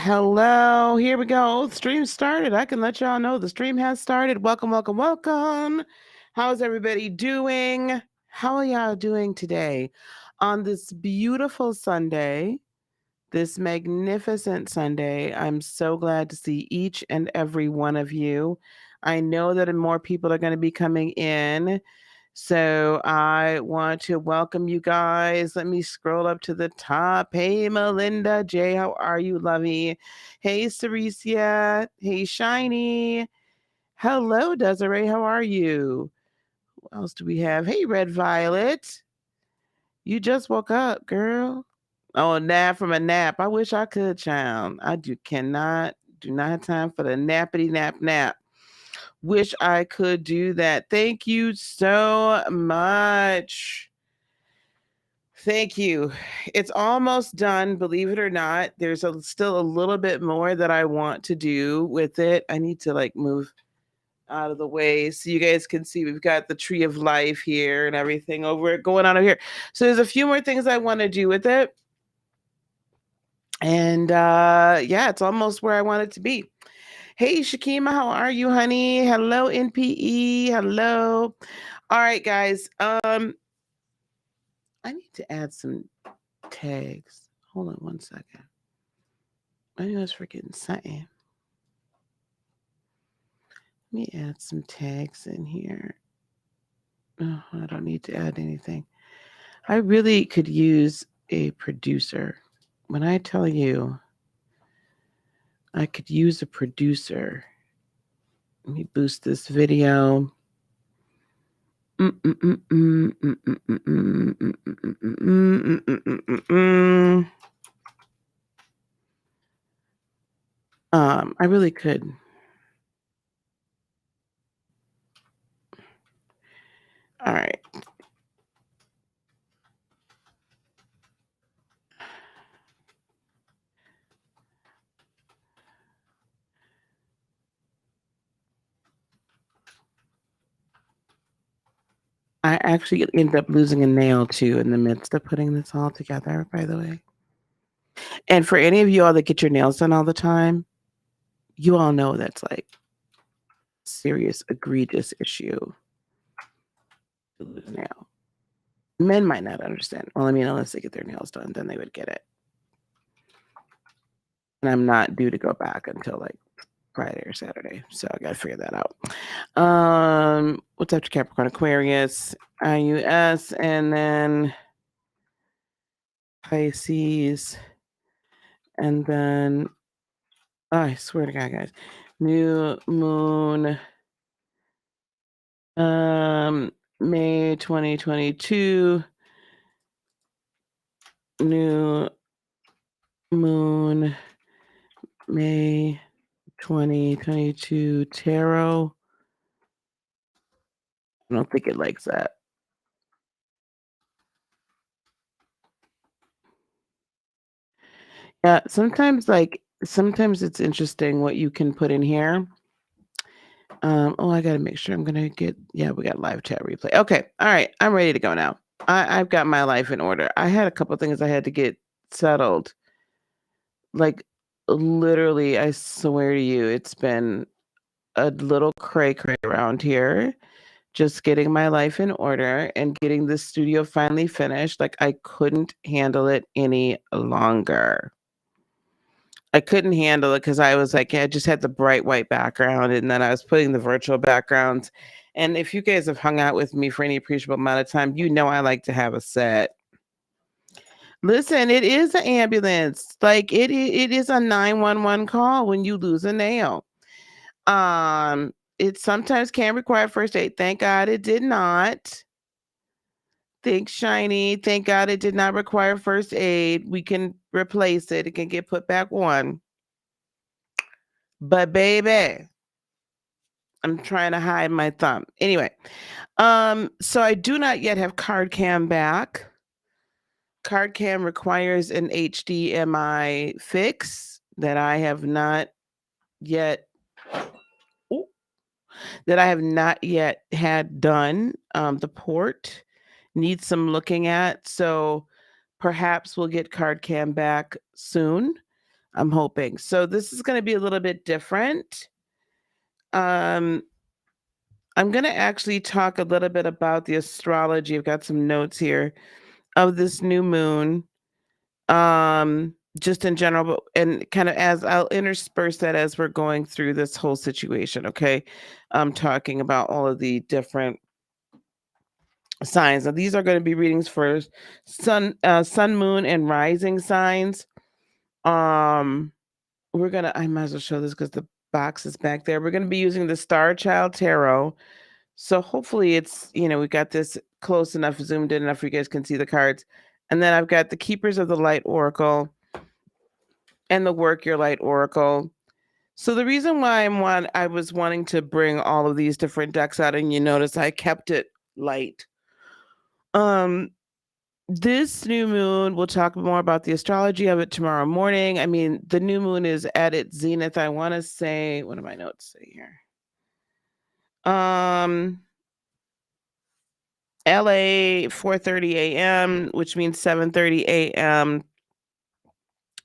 Hello, here we go. The stream started. I can let y'all know the stream has started. Welcome, welcome, welcome. How's everybody doing? How are y'all doing today on this beautiful Sunday, this magnificent Sunday? I'm so glad to see each and every one of you. I know that more people are going to be coming in. So I want to welcome you guys. Let me scroll up to the top. Hey, Melinda J, how are you, lovey? Hey, Ceresia. Hey, Shiny. Hello, Desiree. How are you? Who else do we have? Hey, Red Violet. You just woke up, girl. Oh, a nap from a nap. I wish I could, child. I do not have time for the nappity nap. Wish I could do that. Thank you so much. Thank you. It's almost done, believe it or not. There's still a little bit more that I want to do with it. I need to move out of the way so you guys can see we've got the tree of life here and everything going on over here. So there's a few more things I want to do with it. And yeah, it's almost where I want it to be. Hey, Shakima, how are you, honey? Hello, NPE. Hello. All right, guys. I need to add some tags. Hold on one second. I knew I was forgetting something. Let me add some tags in here. Oh, I don't need to add anything. I really could use a producer. When I tell you I could use a producer, let me boost this video. I really could. All right. I actually ended up losing a nail too in the midst of putting this all together, by the way. And for any of you all that get your nails done all the time, you all know that's like serious, egregious issue to lose a nail. Men might not understand. Well, I mean, unless they get their nails done, then they would get it. And I'm not due to go back until like Friday or Saturday, so I gotta figure that out. What's after Capricorn? Aquarius, IUS, and then Pisces, and then I swear to God, guys, new moon, May 2022, new moon, May 2022 tarot. I don't think it likes that. Yeah, sometimes it's interesting what you can put in here. Oh, I gotta make sure I'm gonna get, yeah, we got live chat replay. Okay, all right, I'm ready to go now. I've got my life in order. I had a couple things I had to get settled. Like literally, I swear to you, it's been a little cray around here. Just getting my life in order and getting this studio finally finished. Like I couldn't handle it any longer. I couldn't handle it because I was like, I just had the bright white background and then I was putting the virtual backgrounds. And if you guys have hung out with me for any appreciable amount of time, you know I like to have a set. Listen, it is an ambulance. Like it is a 911 call when you lose a nail. It sometimes can require first aid. Thank God it did not. Thanks, Shiny. Thank God it did not require first aid. We can replace it. It can get put back on. But baby, I'm trying to hide my thumb. Anyway, so I do not yet have card cam back. Card cam requires an HDMI fix that I have not yet had done. The port needs some looking at, so perhaps we'll get card cam back soon. I'm hoping. So this is going to be a little bit different. I'm going to actually talk a little bit about the astrology. I've got some notes here of this new moon. Just in general, but and kind of as I'll intersperse that as we're going through this whole situation. Okay. I'm talking about all of the different signs. Now these are going to be readings for sun, moon, and rising signs. We're gonna. I might as well show this because the box is back there. We're gonna be using the Star Child Tarot. So hopefully it's, we got this close enough, zoomed in enough, you guys can see the cards. And then I've got the Keepers of the Light Oracle and the Work Your Light Oracle. So the reason why I was wanting to bring all of these different decks out, and you notice I kept it light. This new moon, we'll talk more about the astrology of it tomorrow morning. I mean, the new moon is at its zenith. I want to say, what do my notes say here? LA 4:30 a.m., which means 7:30 a.m.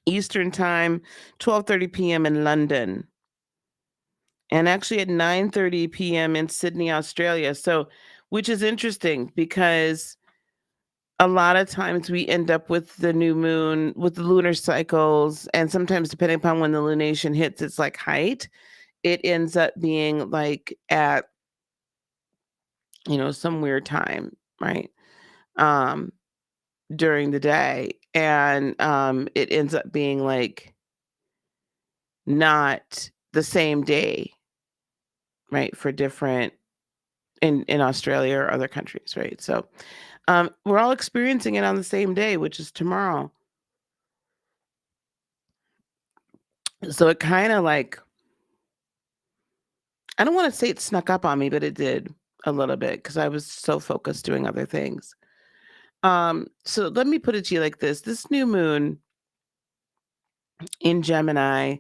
Eastern time, 12:30 p.m. in London. And actually at 9:30 p.m. in Sydney, Australia. So, which is interesting because a lot of times we end up with the new moon, with the lunar cycles, and sometimes depending upon when the lunation hits its like height, it ends up being like at some weird time, right? During the day, and it ends up being like not the same day, right, for different in Australia or other countries, right? So we're all experiencing it on the same day, which is tomorrow. So it kind of like, I don't want to say it snuck up on me, but it did a little bit because I was so focused doing other things. So let me put it to you like this. This new moon in Gemini,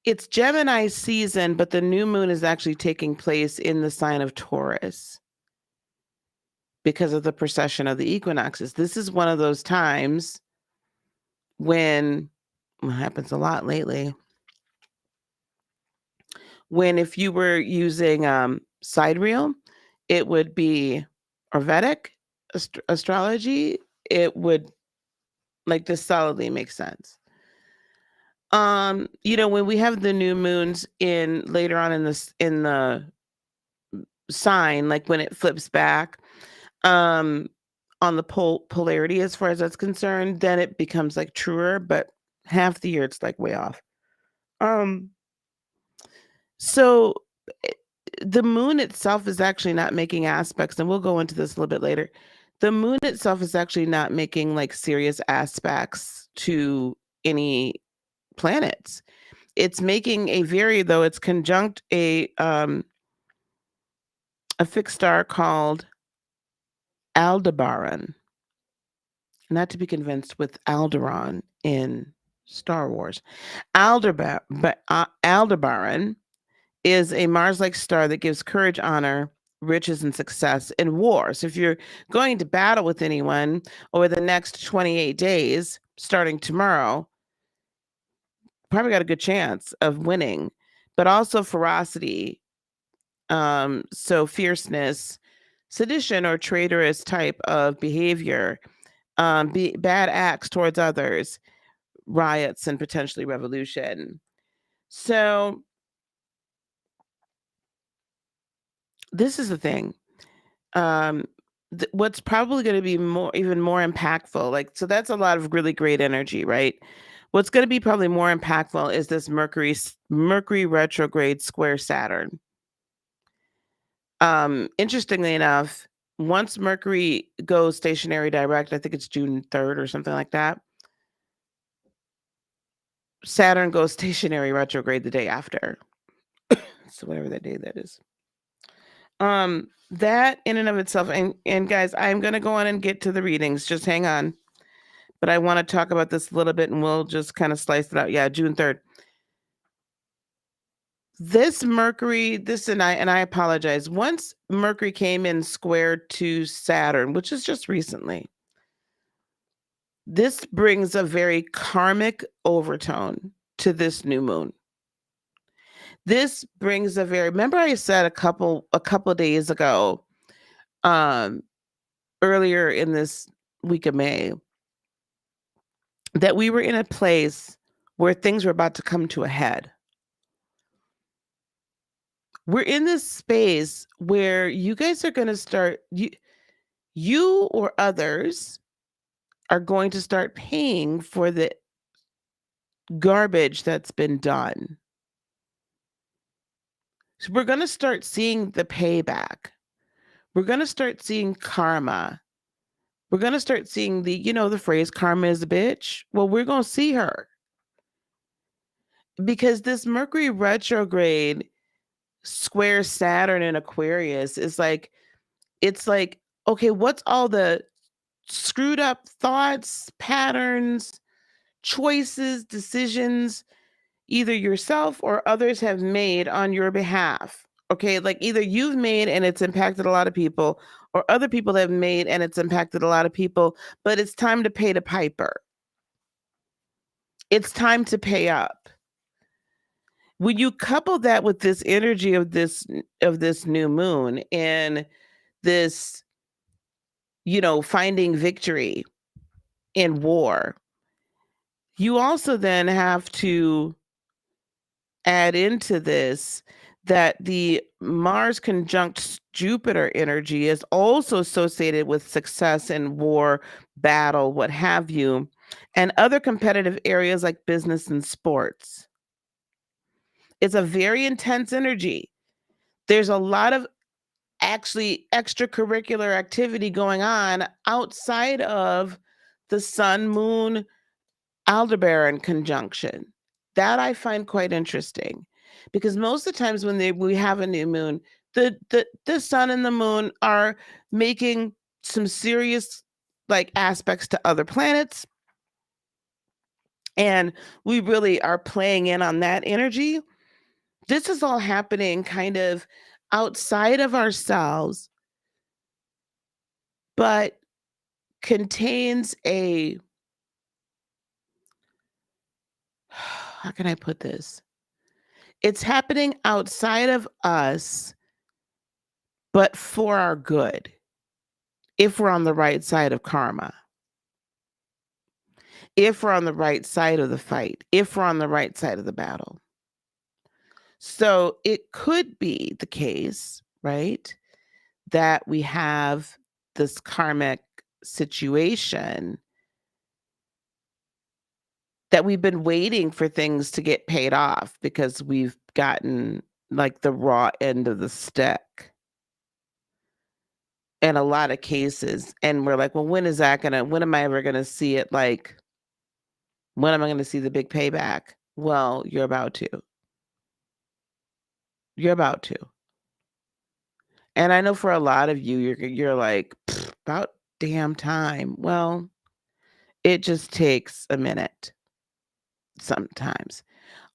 it's Gemini season, but the new moon is actually taking place in the sign of Taurus because of the precession of the equinoxes. This is one of those times when, well, happens a lot lately, when if you were using sidereal, it would be, or Vedic astrology, it would, like, this solidly makes sense. When we have the new moons in later on in the sign, like when it flips back on the polarity as far as that's concerned, then it becomes like truer, but half the year it's like way off. So the moon itself is actually not making aspects, and we'll go into this a little bit later. The moon itself is actually not making like serious aspects to any planets. It's making it's conjunct a fixed star called Aldebaran, not to be convinced with Aldebaran in Star Wars. Aldebaran is a Mars-like star that gives courage, honor, riches, and success in war. So if you're going to battle with anyone over the next 28 days, starting tomorrow, probably got a good chance of winning, but also ferocity. So fierceness, sedition, or traitorous type of behavior, bad acts towards others, riots, and potentially revolution. So this is the thing. What's probably going to be even more impactful, like, so that's a lot of really great energy, right? What's going to be probably more impactful is this Mercury retrograde square Saturn. Interestingly enough, once Mercury goes stationary direct, I think it's June 3rd or something like that, Saturn goes stationary retrograde the day after. So whatever that day that is. That in and of itself, and guys, I'm going to go on and get to the readings. Just hang on. But I want to talk about this a little bit, and we'll just kind of slice it out. Yeah, June 3rd. This Mercury, and I apologize. Once Mercury came in square to Saturn, which is just recently, This brings a very karmic overtone to this new moon. This brings a very, remember I said a couple days ago, earlier in this week of May, that we were in a place where things were about to come to a head. We're in this space where you guys are going to start, you or others are going to start paying for the garbage that's been done. So we're going to start seeing the payback. We're going to start seeing karma. We're going to start seeing the phrase karma is a bitch. Well, we're going to see her. Because this Mercury retrograde square Saturn in Aquarius is like, it's like, okay, what's all the screwed up thoughts, patterns, choices, decisions, either yourself or others have made on your behalf? Okay, like either you've made and it's impacted a lot of people, or other people have made and it's impacted a lot of people, but it's time to pay the piper. It's time to pay up. When you couple that with this energy of this new moon and this, finding victory in war, you also then have to add into this that the Mars conjunct Jupiter energy is also associated with success in war, battle, what have you, and other competitive areas like business and sports. It's a very intense energy. There's a lot of actually extracurricular activity going on outside of the Sun Moon Aldebaran conjunction. That I find quite interesting, because most of the times when we have a new moon, the sun and the moon are making some serious like aspects to other planets, and we really are playing in on that energy. This is all happening kind of outside of ourselves, but contains a, how can I put this? It's happening outside of us, but for our good, if we're on the right side of karma, if we're on the right side of the fight, if we're on the right side of the battle. So it could be the case, right, that we have this karmic situation that we've been waiting for things to get paid off because we've gotten like the raw end of the stick in a lot of cases. And we're like, well, when am I ever gonna see it? Like, when am I gonna see the big payback? Well, you're about to. You're about to. And I know for a lot of you, you're like, about damn time. Well, it just takes a minute sometimes.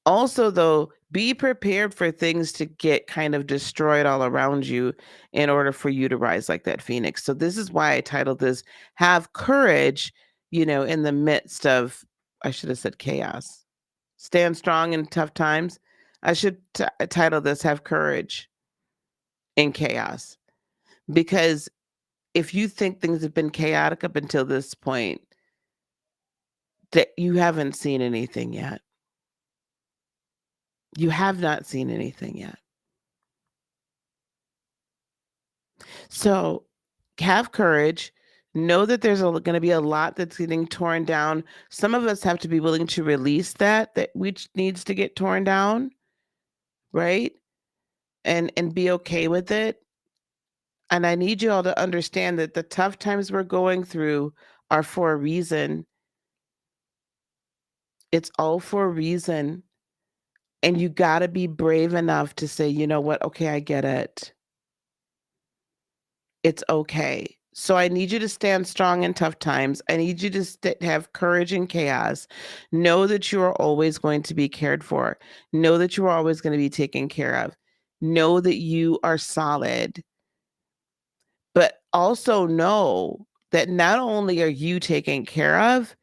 Also, though, be prepared for things to get kind of destroyed all around you in order for you to rise like that phoenix. So this is why I titled this "Have Courage," in the midst of, I should have said chaos. Stand strong in tough times. I should title this "Have Courage in Chaos," because if you think things have been chaotic up until this point, that you haven't seen anything yet. You have not seen anything yet. So have courage. Know that there's going to be a lot that's getting torn down. Some of us have to be willing to release that which needs to get torn down, right? And be okay with it. And I need you all to understand that the tough times we're going through are for a reason. It's all for a reason. And you got to be brave enough to say, you know what? Okay, I get it. It's okay. So I need you to stand strong in tough times. I need you to have courage in chaos. Know that you are always going to be cared for. Know that you are always going to be taken care of. Know that you are solid. But also know that not only are you taken care of,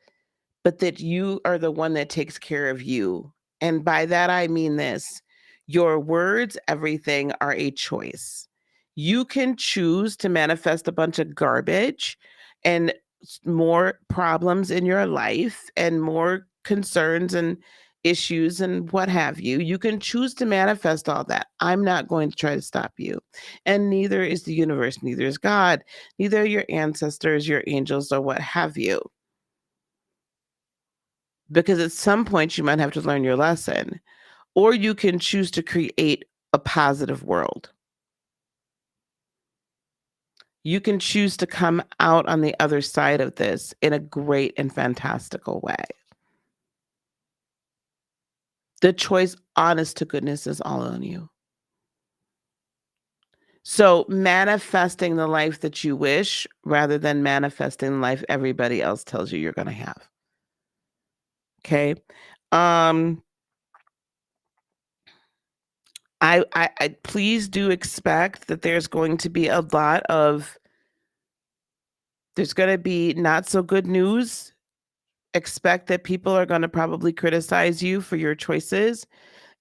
but that you are the one that takes care of you. And by that, I mean this: your words, everything, are a choice. You can choose to manifest a bunch of garbage and more problems in your life and more concerns and issues and what have you. You can choose to manifest all that. I'm not going to try to stop you. And neither is the universe, neither is God, neither are your ancestors, your angels, or what have you. Because at some point you might have to learn your lesson, or you can choose to create a positive world. You can choose to come out on the other side of this in a great and fantastical way. The choice, honest to goodness, is all on you. So manifesting the life that you wish rather than manifesting the life everybody else tells you you're going to have. Okay. I please do expect that there's going to be a lot of, there's going to be not so good news. Expect that people are going to probably criticize you for your choices.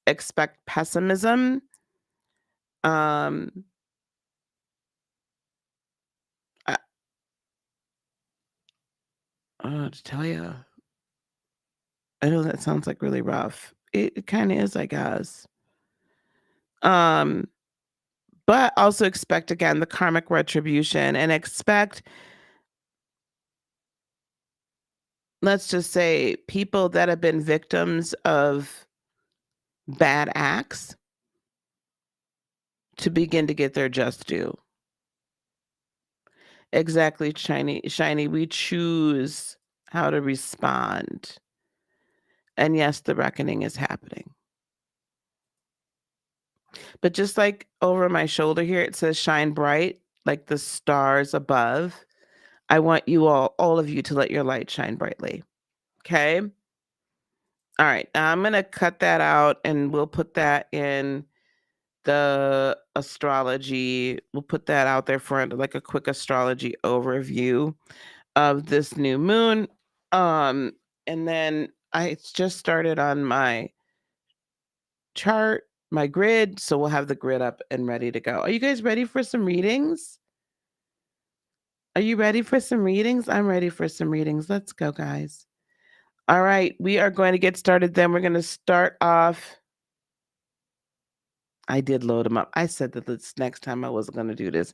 Expect pessimism. I, to tell you, I know that sounds like really rough. It kind of is, I guess. But also expect, again, the karmic retribution, and expect, let's just say, people that have been victims of bad acts to begin to get their just due. Exactly, shiny. We choose how to respond. And yes, the reckoning is happening. But just like over my shoulder here, it says shine bright, like the stars above. I want you all of you, to let your light shine brightly. Okay? All right. I'm going to cut that out and we'll put that in the astrology. We'll put that out there for like a quick astrology overview of this new moon. And then I just started on my chart, my grid, so we'll have the grid up and ready to go. Are you guys ready for some readings? Are you ready for some readings? I'm ready for some readings. Let's go, guys. All right, we are going to get started then. We're going to start off. I did load them up. I said that this next time I wasn't going to do this.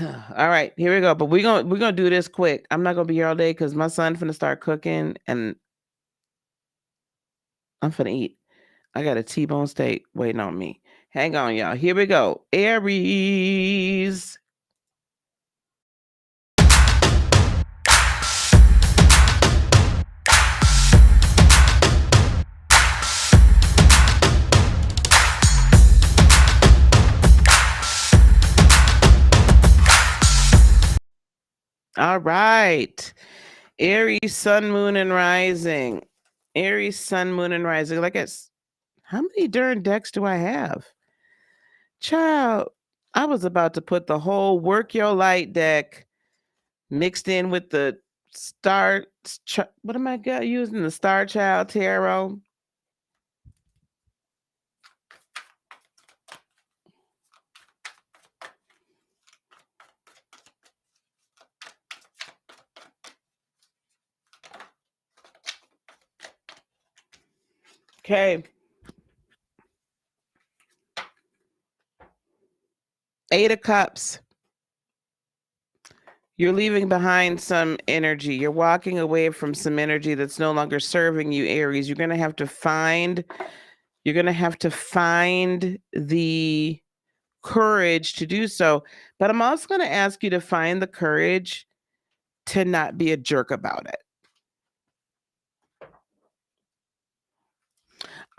All right, here we go. But we're gonna do this quick. I'm not gonna be here all day because my son's finna start cooking and I'm finna eat. I got a T-bone steak waiting on me. Hang on, y'all. Here we go. Aries. All right. Aries, sun, moon, and rising. Aries, sun, moon, and rising. Like, how many darn decks do I have? Child, I was about to put the whole Work Your Light deck mixed in with the what am I using? The Star Child Tarot. Okay. 8 of Cups. You're leaving behind some energy. You're walking away from some energy that's no longer serving you, Aries. You're going to have to find the courage to do so. But I'm also going to ask you to find the courage to not be a jerk about it.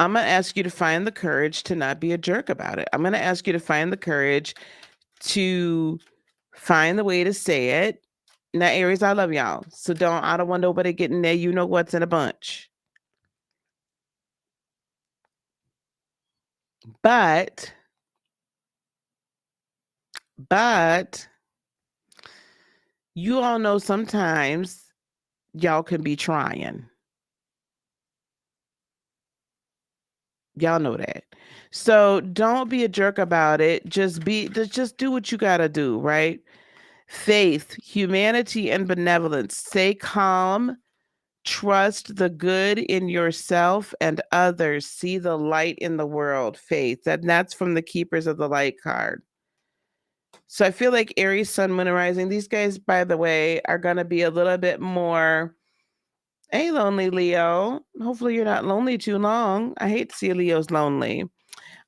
I'm going to ask you to find the courage to not be a jerk about it. I'm going to ask you to find the courage to find the way to say it. Now, Aries, I love y'all. So I don't want nobody getting there. You know what's in a bunch. But you all know sometimes y'all can be trying. Y'all know that. So don't be a jerk about it. Just do what you got to do, right? Faith, humanity, and benevolence. Stay calm. Trust the good in yourself and others. See the light in the world. Faith. That's from the Keepers of the Light card. So I feel like Aries, Sun, Moon, and Rising, these guys, by the way, are going to be a little bit more, hey, lonely Leo. Hopefully you're not lonely too long. I hate to see Leo's lonely.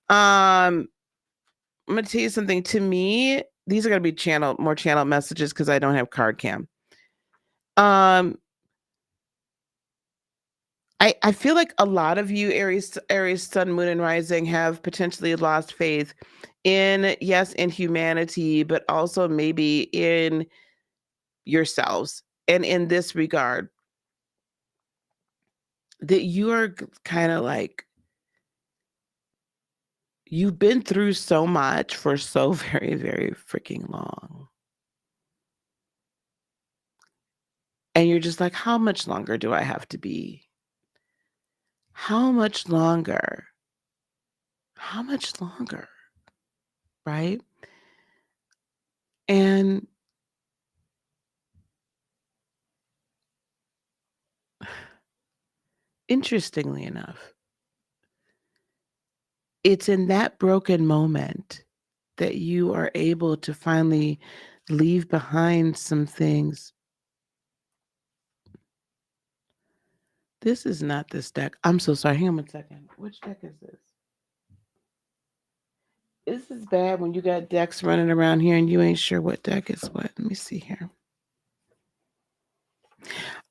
I'm going to tell you something. To me, these are going to be more channel messages because I don't have card cam. I feel like a lot of you, Aries, Sun, Moon, and Rising, have potentially lost faith in humanity, but also maybe in yourselves. And in this regard, that you are kind of like, you've been through so much for so very, very freaking long. And you're just like, how much longer do I have to be? How much longer? How much longer? Right? And interestingly enough, it's in that broken moment that you are able to finally leave behind some things. This is not this deck. I'm so sorry. Hang on one second. Which deck is this? This is bad when you got decks running around here and you ain't sure what deck is what. Let me see here.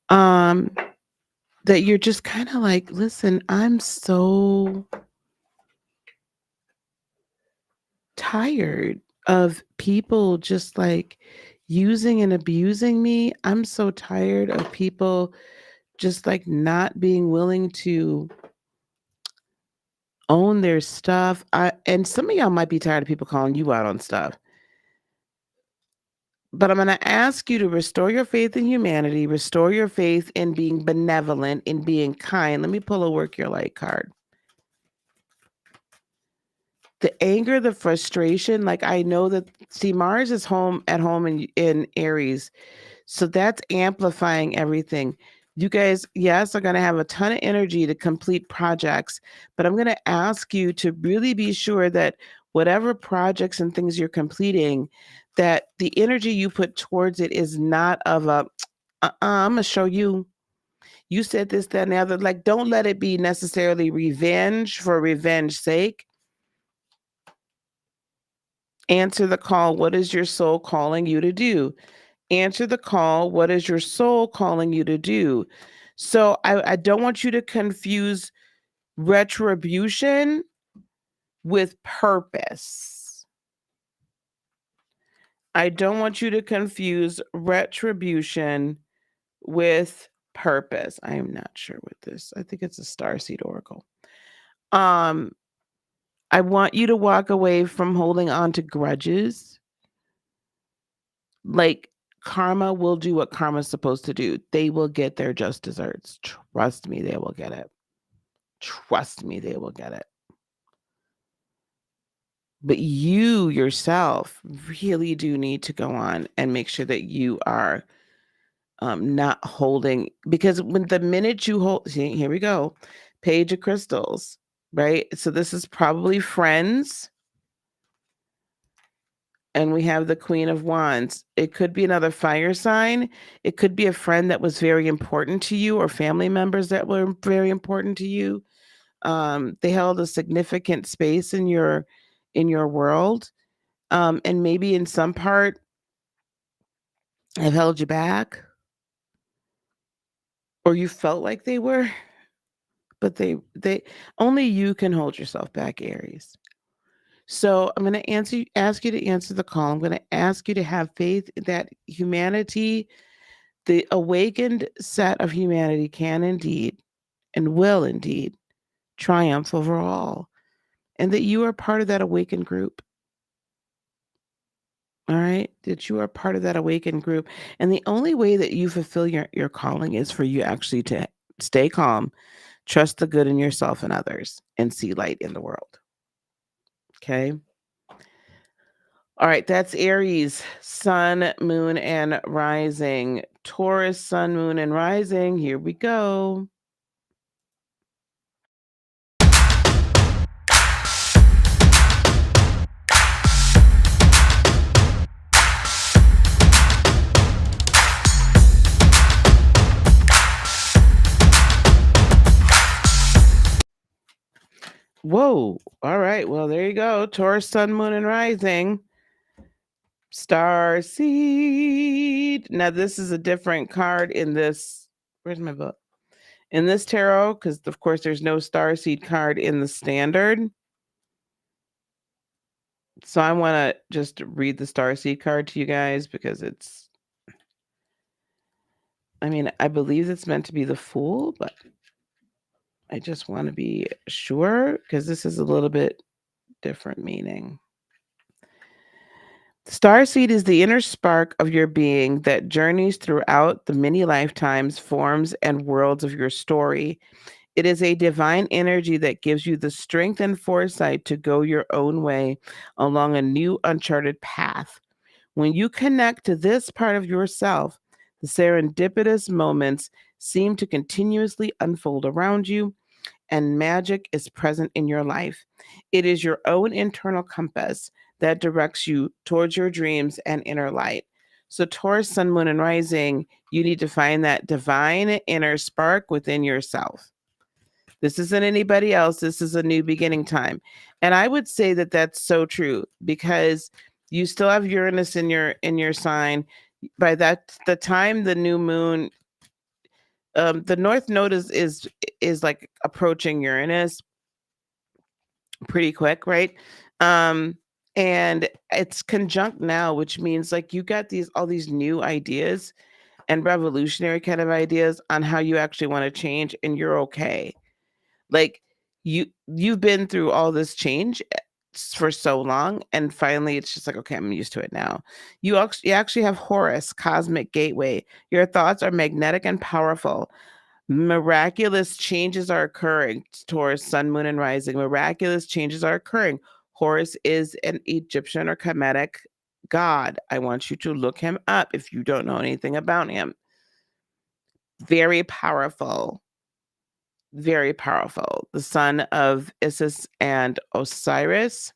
That you're just kind of like, listen, I'm so tired of people just like using and abusing me. I'm so tired of people just like not being willing to own their stuff. And some of y'all might be tired of people calling you out on stuff. But I'm going to ask you to restore your faith in humanity, restore your faith in being benevolent, in being kind. Let me pull a Work Your Light card. The anger, the frustration, like I know that, see, Mars is at home in Aries. So that's amplifying everything. You guys, yes, are going to have a ton of energy to complete projects, but I'm going to ask you to really be sure that whatever projects and things you're completing, that the energy you put towards it is not of a, I'm going to show you. You said this, that, and the other. Like, don't let it be necessarily revenge for revenge's sake. Answer the call. What is your soul calling you to do? Answer the call. What is your soul calling you to do? So I don't want you to confuse retribution with purpose. I don't want you to confuse retribution with purpose. I am not sure what this. I think it's a starseed oracle. I want you to walk away from holding on to grudges. Like, karma will do what karma's supposed to do. They will get their just desserts. Trust me, they will get it. Trust me, they will get it. But you yourself really do need to go on and make sure that you are not holding, because when the minute you hold, see, here we go, Page of Crystals, right? So this is probably friends. And we have the Queen of Wands. It could be another fire sign. It could be a friend that was very important to you, or family members that were very important to you. They held a significant space in your world. And maybe in some part have held you back, or you felt like they were, but they only you can hold yourself back, Aries. So I'm going to ask you to answer the call. I'm going to ask you to have faith that humanity, the awakened set of humanity, can indeed and will indeed triumph over all, and that you are part of that awakened group. All right, that you are part of that awakened group. And the only way that you fulfill your calling is for you actually to stay calm, trust the good in yourself and others, and see light in the world. Okay. All right, that's Aries, sun, moon, and rising. Taurus, sun, moon, and rising. Here we go. Whoa. All right. Well, there you go. Taurus, sun, moon, and rising. Star seed. Now, this is a different card in this. Where's my book? In this tarot, because of course there's no star seed card in the standard. So I want to just read the star seed card to you guys because it's, I mean, I believe it's meant to be the Fool, but I just want to be sure because this is a little bit different meaning. Starseed is the inner spark of your being that journeys throughout the many lifetimes, forms, and worlds of your story. It is a divine energy that gives you the strength and foresight to go your own way along a new uncharted path. When you connect to this part of yourself, the serendipitous moments seem to continuously unfold around you, and magic is present in your life. It is your own internal compass that directs you towards your dreams and inner light. So, Taurus, Sun, Moon, and Rising, you need to find that divine inner spark within yourself. This isn't anybody else. This is a new beginning time. And I would say that that's so true because you still have Uranus in your sign. By the time the new moon, the North Node is like approaching Uranus pretty quick, right? Um, and it's conjunct now, which means like you got all these new ideas and revolutionary kind of ideas on how you actually want to change, and you're okay. Like you've been through all this change for so long, and finally it's just like, okay, I'm used to it now. You actually have Horus, cosmic gateway. Your thoughts are magnetic and powerful. Miraculous changes are occurring. Taurus, sun, moon, and rising. Miraculous changes are occurring. Horus is an Egyptian or Kemetic god. I want you to look him up if you don't know anything about him. Very powerful. Very powerful. The son of Isis and Osiris.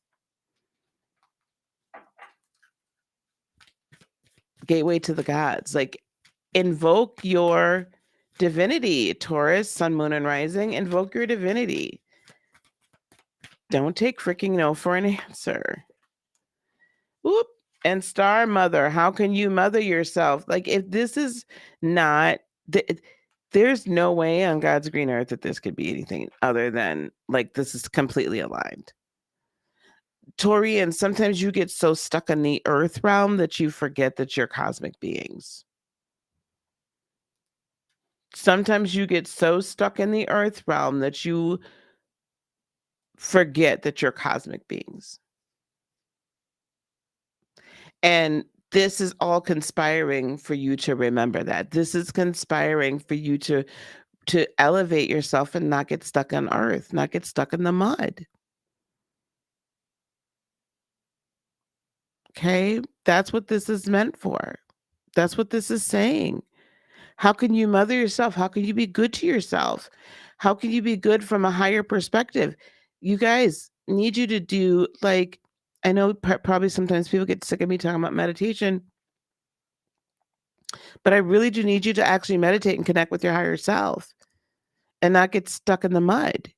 Gateway to the gods. Like, invoke your divinity, Taurus, sun, moon, and rising. Invoke your divinity. Don't take freaking no for an answer. Whoop. And star mother, how can you mother yourself? Like, if this is not, there's no way on God's green earth that this could be anything other than like this is completely aligned. Taurian, sometimes you get so stuck in the earth realm that you forget that you're cosmic beings. Sometimes you get so stuck in the earth realm that you forget that you're cosmic beings. And this is all conspiring for you to remember that. This is conspiring for you to elevate yourself and not get stuck on earth, not get stuck in the mud. Okay? That's what this is meant for. That's what this is saying. How can you mother yourself? How can you be good to yourself? How can you be good from a higher perspective? You guys need you to do like, I know probably sometimes people get sick of me talking about meditation, but I really do need you to actually meditate and connect with your higher self and not get stuck in the mud.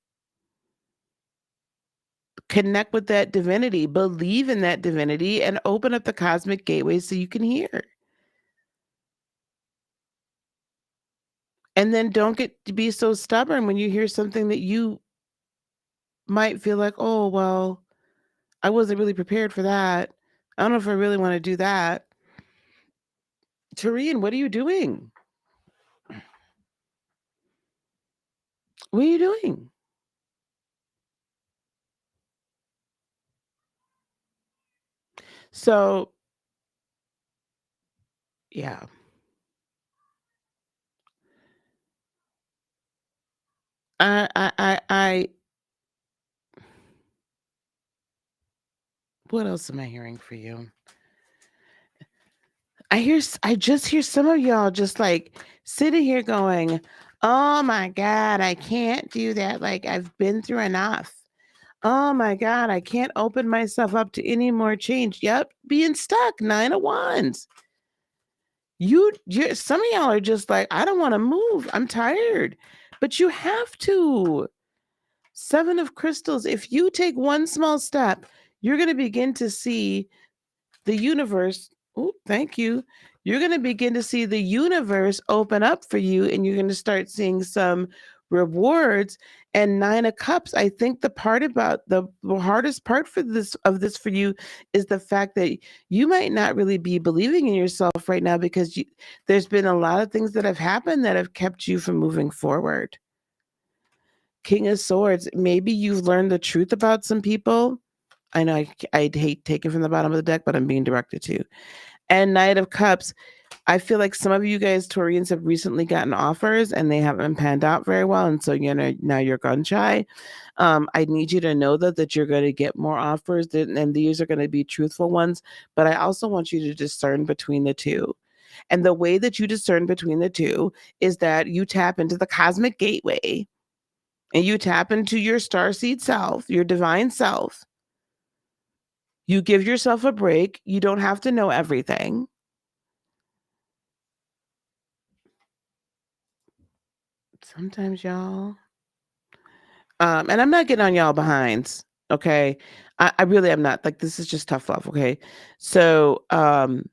Connect with that divinity, believe in that divinity, and open up the cosmic gateway so you can hear. And then don't get to be so stubborn when you hear something that you might feel like, oh, well, I wasn't really prepared for that. I don't know if I really want to do that. Tareen, what are you doing? What are you doing? So Yeah. I what else am I hearing for you? I just hear some of y'all just like sitting here going, "Oh my God, I can't do that. Like I've been through enough. Oh my God, I can't open myself up to any more change." Yep, being stuck, 9 of Wands. Some of y'all are just like, I don't want to move. I'm tired. But you have to. 7 of Crystals. If you take one small step, you're going to begin to see the universe. Oh, thank you. You're going to begin to see the universe open up for you, and you're going to start seeing some rewards. And 9 of Cups, I think the part about the hardest part for this for you is the fact that you might not really be believing in yourself right now because there's been a lot of things that have happened that have kept you from moving forward. King of Swords, maybe you've learned the truth about some people. I know I'd hate taking from the bottom of the deck, but I'm being directed to. And Knight of Cups, I feel like some of you guys, Taurians, have recently gotten offers and they haven't panned out very well. And so, now you're gun shy. I need you to know that you're going to get more offers and these are going to be truthful ones. But I also want you to discern between the two. And the way that you discern between the two is that you tap into the cosmic gateway and you tap into your starseed self, your divine self. You give yourself a break. You don't have to know everything. Sometimes y'all. And I'm not getting on y'all behinds, okay? I really am not. Like, this is just tough love, okay? So, but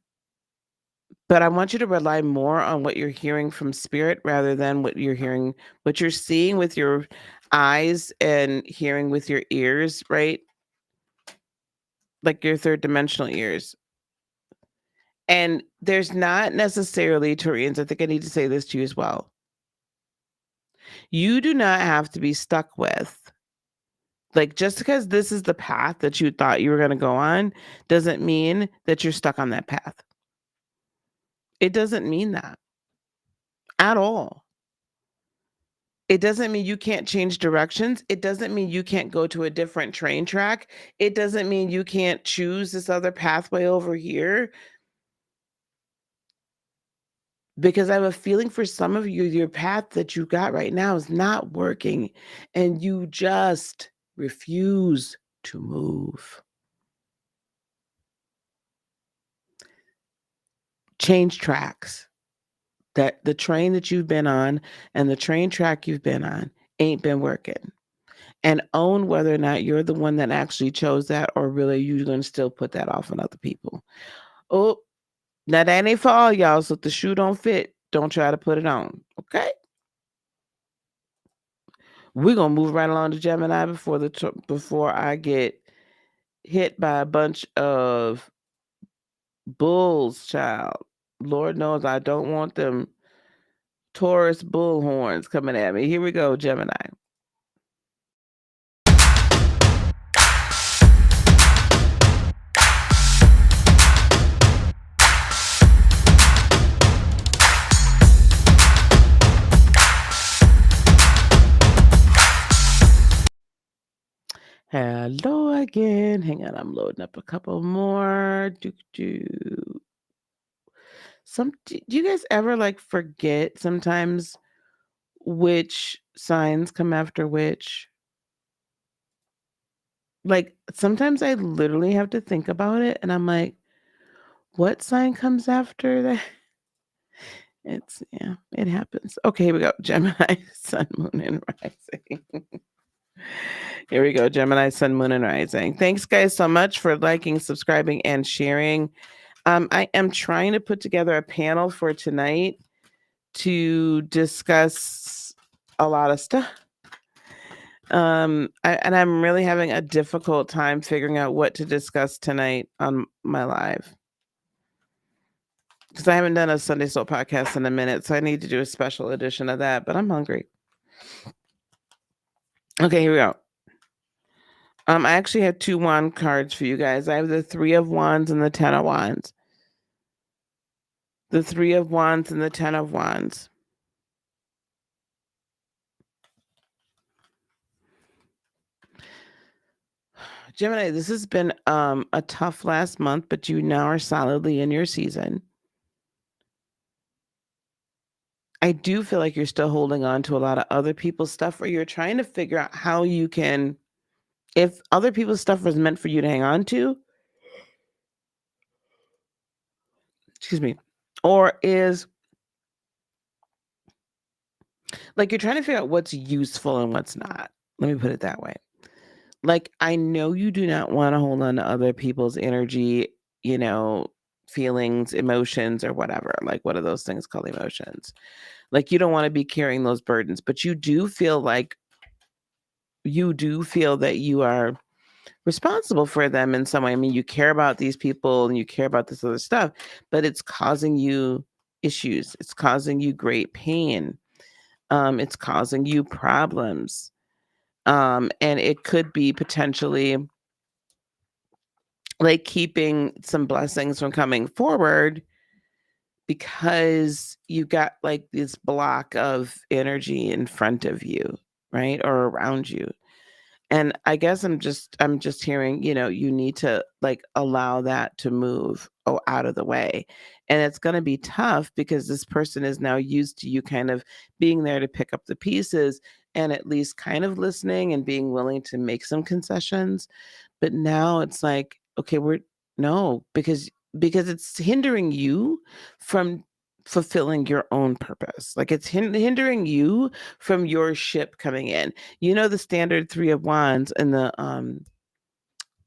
I want you to rely more on what you're hearing from spirit rather than what you're seeing with your eyes and hearing with your ears, right? Like your third dimensional ears. And there's not necessarily, Taurians, I think I need to say this to you as well. You do not have to be stuck with, like, just because this is the path that you thought you were going to go on doesn't mean that you're stuck on that path. It doesn't mean that at all. It doesn't mean you can't change directions. It doesn't mean you can't go to a different train track. It doesn't mean you can't choose this other pathway over here. Because I have a feeling for some of you, your path that you got right now is not working and you just refuse to move. Change tracks. That the train that you've been on and the train track you've been on ain't been working. And own whether or not you're the one that actually chose that or really you're going to still put that off on other people. Oh, now that ain't for all y'all. So if the shoe don't fit, don't try to put it on. Okay? We're gonna move right along to Gemini before I get hit by a bunch of bulls, child. Lord knows I don't want them Taurus bull horns coming at me. Here we go, Gemini. Hello again. Hang on, I'm loading up a couple more. Do you guys ever like forget sometimes which signs come after which? Like sometimes I literally have to think about it and I'm like, what sign comes after that? It happens. Okay, here we go. Gemini, Sun, Moon, and Rising. Here we go. Gemini, Sun, Moon, and Rising. Thanks, guys, so much for liking, subscribing, and sharing. I am trying to put together a panel for tonight to discuss a lot of stuff. And I'm really having a difficult time figuring out what to discuss tonight on my live. Because I haven't done a Sunday Soul podcast in a minute, so I need to do a special edition of that, but I'm hungry. Okay, here we go. I actually have 2 wand cards for you guys. I have the 3 of Wands and the 10 of Wands. the Three of Wands and the Ten of Wands. Gemini, this has been a tough last month, but you now are solidly in your season. I do feel like you're still holding on to a lot of other people's stuff, or you're trying to figure out how you can, if other people's stuff was meant for you to hang on to, excuse me, or is like you're trying to figure out what's useful and what's not. Let me put it that way. Like, I know you do not want to hold on to other people's energy, feelings, emotions, or whatever. Like, what are those things called? Emotions. Like, you don't want to be carrying those burdens, but you do feel that you are responsible for them in some way. I mean, you care about these people and you care about this other stuff, but it's causing you issues. It's causing you great pain. It's causing you problems. And it could be potentially like keeping some blessings from coming forward because you got like this block of energy in front of you, right? Or around you. And I guess I'm just hearing, you need to like allow that to move out of the way. And it's going to be tough because this person is now used to you kind of being there to pick up the pieces and at least kind of listening and being willing to make some concessions. But now it's like, okay, no, because it's hindering you from fulfilling your own purpose. Like it's hindering you from your ship coming in. The standard Three of Wands and the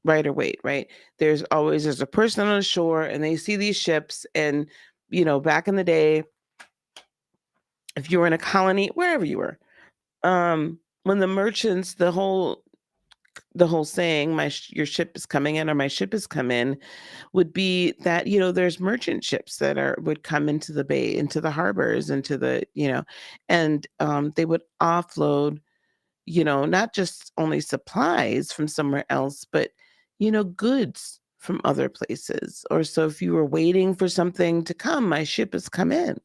rider Waite, right? There's a person on the shore and they see these ships, and back in the day, if you were in a colony, wherever you were, when the merchants, the whole saying, your ship is coming in, or my ship has come in, would be that there's merchant ships that would come into the bay, into the harbors, into the and they would offload not just only supplies from somewhere else, but goods from other places. Or so if you were waiting for something to come, my ship has come in,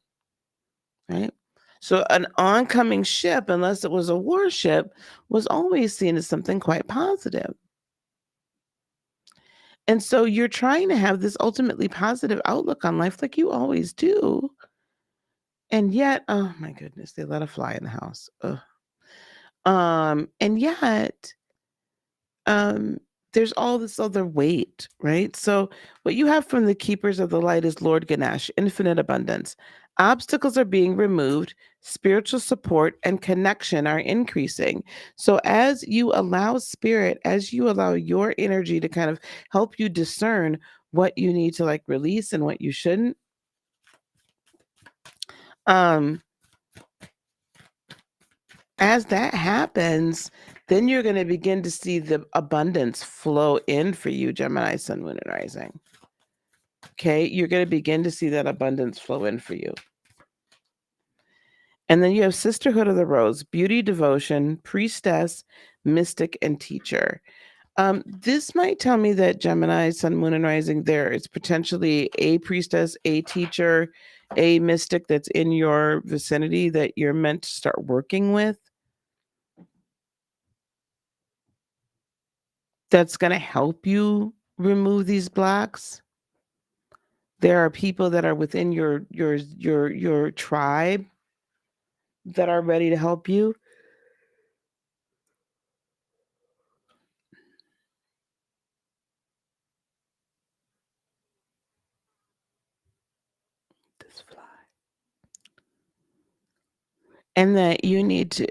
right? So an oncoming ship, unless it was a warship, was always seen as something quite positive. And so you're trying to have this ultimately positive outlook on life like you always do. And yet, oh my goodness, they let a fly in the house. Ugh. And yet, um, there's all this other weight, right? So what you have from the keepers of the light is Lord Ganesh, infinite abundance. Obstacles are being removed, spiritual support and connection are increasing. So as you allow spirit, as you allow your energy to kind of help you discern what you need to like release and what you shouldn't, as that happens, then you're going to begin to see the abundance flow in for you, Gemini, Sun, Moon, and Rising. Okay, you're going to begin to see that abundance flow in for you. And then you have Sisterhood of the Rose, beauty, devotion, priestess, mystic, and teacher. This might tell me that Gemini, Sun, Moon, and Rising, there is potentially a priestess, a teacher, a mystic that's in your vicinity that you're meant to start working with. That's going to help you remove these blocks. There are people that are within your tribe that are ready to help you. This fly. And that you need to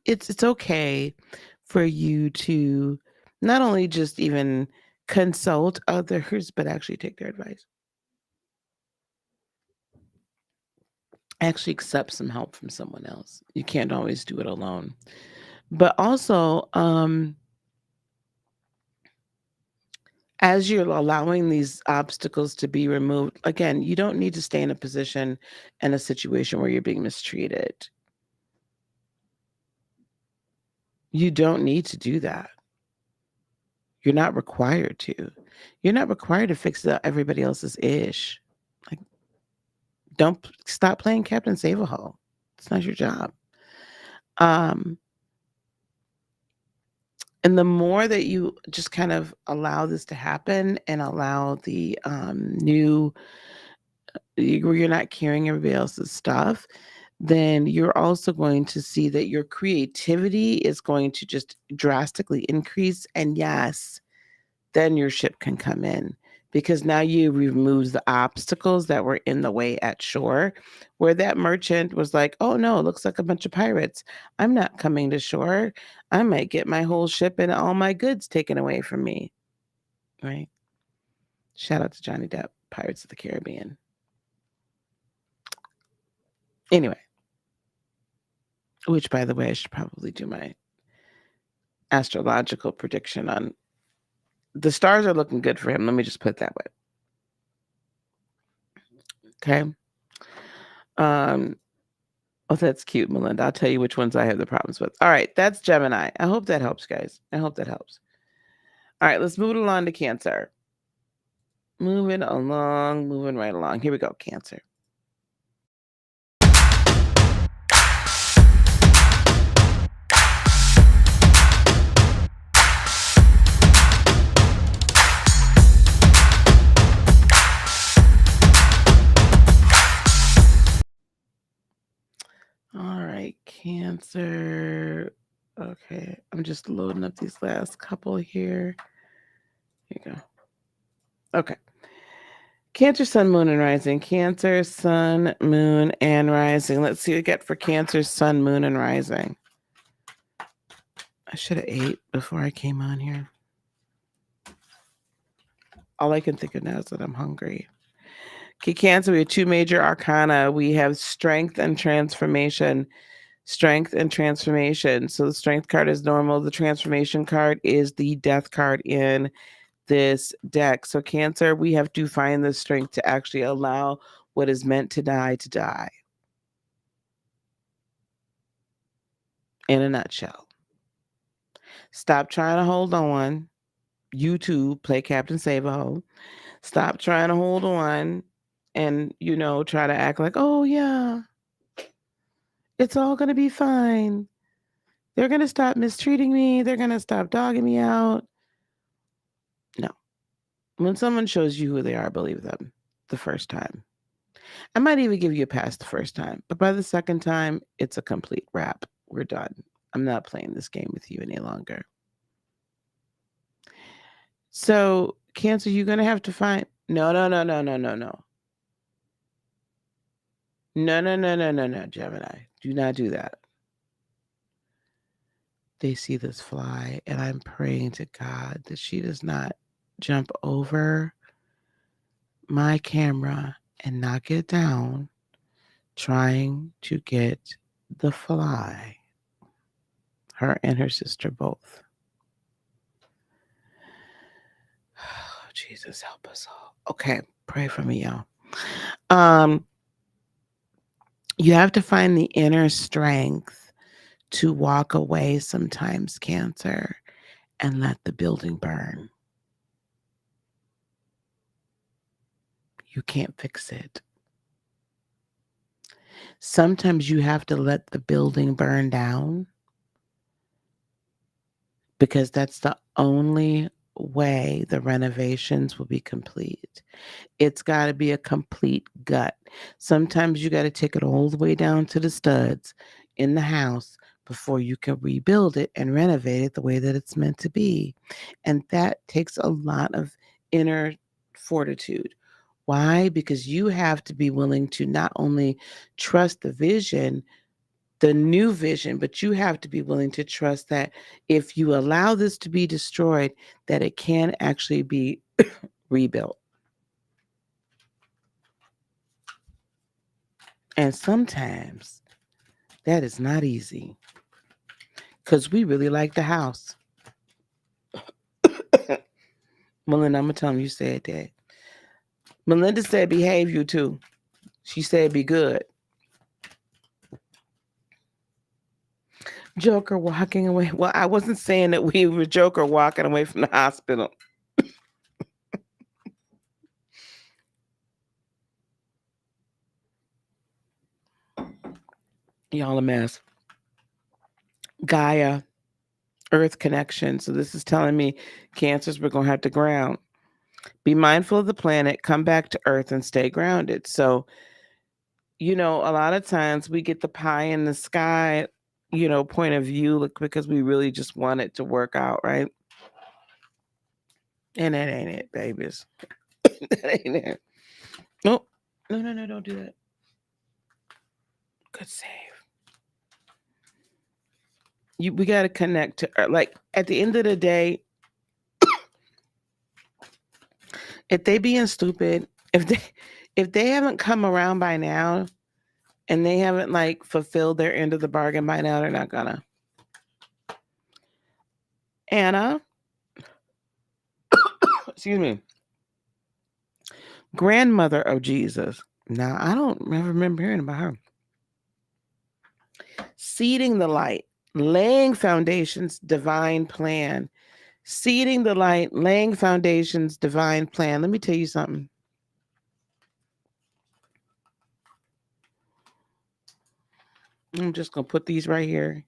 it's okay for you to not only just even consult others, but actually take their advice. Actually accept some help from someone else. You can't always do it alone. But also, as you're allowing these obstacles to be removed, again, you don't need to stay in a position and a situation where you're being mistreated. You don't need to do that. You're not required to. You're not required to fix everybody else's ish. Like, Don't stop playing Captain Save-A-Hole. It's not your job. And the more that you just kind of allow this to happen and allow the new, where you're not carrying everybody else's stuff, then you're also going to see that your creativity is going to just drastically increase. And yes, then your ship can come in, because now you remove the obstacles that were in the way at shore, where that merchant was like, oh no, it looks like a bunch of pirates. I'm not coming to shore. I might get my whole ship and all my goods taken away from me. Right? Shout out to Johnny Depp, Pirates of the Caribbean. Anyway, which, by the way, I should probably do my astrological prediction on. The stars are looking good for him. Let me just put it that way. Okay. Oh, that's cute, Melinda. I'll tell you which ones I have the problems with. All right, that's Gemini. I hope that helps, guys. I hope that helps. All right, let's move it along to Cancer. Moving right along. Here we go, Cancer. All right, Cancer. Okay, I'm just loading up these last couple here. Here you go. Okay. Cancer, Sun, Moon, and Rising. Cancer, Sun, Moon, and Rising. Let's see what we get for Cancer, Sun, Moon, and Rising. I should have ate before I came on here. All I can think of now is that I'm hungry. Okay, Cancer, we have two major arcana. We have strength and transformation. Strength and transformation. So the strength card is normal. The transformation card is the death card in this deck. So Cancer, we have to find the strength to actually allow what is meant to die. In a nutshell. Stop trying to hold on. You too, play Captain Save-A-Hole. Stop trying to hold on and, try to act like, oh yeah, it's all going to be fine. They're going to stop mistreating me. They're going to stop dogging me out. No. When someone shows you who they are, believe them the first time. I might even give you a pass the first time, but by the second time, it's a complete wrap. We're done. I'm not playing this game with you any longer. So, Cancer, you're going to have to find... No. No, Gemini. Do not do that. They see this fly, and I'm praying to God that she does not jump over my camera and knock it down trying to get the fly. Her and her sister both. Oh, Jesus, help us all. Okay, pray for me, y'all. You have to find the inner strength to walk away sometimes, Cancer, and let the building burn. You can't fix it. Sometimes you have to let the building burn down, because that's the only way the renovations will be complete. It's got to be a complete gut. Sometimes you got to take it all the way down to the studs in the house before you can rebuild it and renovate it the way that it's meant to be. And that takes a lot of inner fortitude. Why? Because you have to be willing to not only trust the vision, the new vision, but you have to be willing to trust that if you allow this to be destroyed, that it can actually be rebuilt. And sometimes that is not easy, because we really like the house. Melinda, I'm going to tell them you said that. Melinda said behave, you too. She said be good. Joker walking away. Well, I wasn't saying that we were Joker walking away from the hospital. Y'all a mess. Gaia, Earth connection. So this is telling me, Cancers, we're going to have to ground. Be mindful of the planet, come back to Earth and stay grounded. So, a lot of times we get the pie in the sky, point of view, because we really just want it to work out, right? And that ain't it, babies. That ain't it. Nope. No, don't do that. Good save. We got to connect to Earth. Like, at the end of the day, if they being stupid, if they haven't come around by now and they haven't fulfilled their end of the bargain by now, they're not gonna. Anna, excuse me, grandmother of Jesus. Now, I don't remember hearing about her. Seeding the light, laying foundations, divine plan. Seeding the light, laying foundations, divine plan. Let me tell you something. I'm just going to put these right here.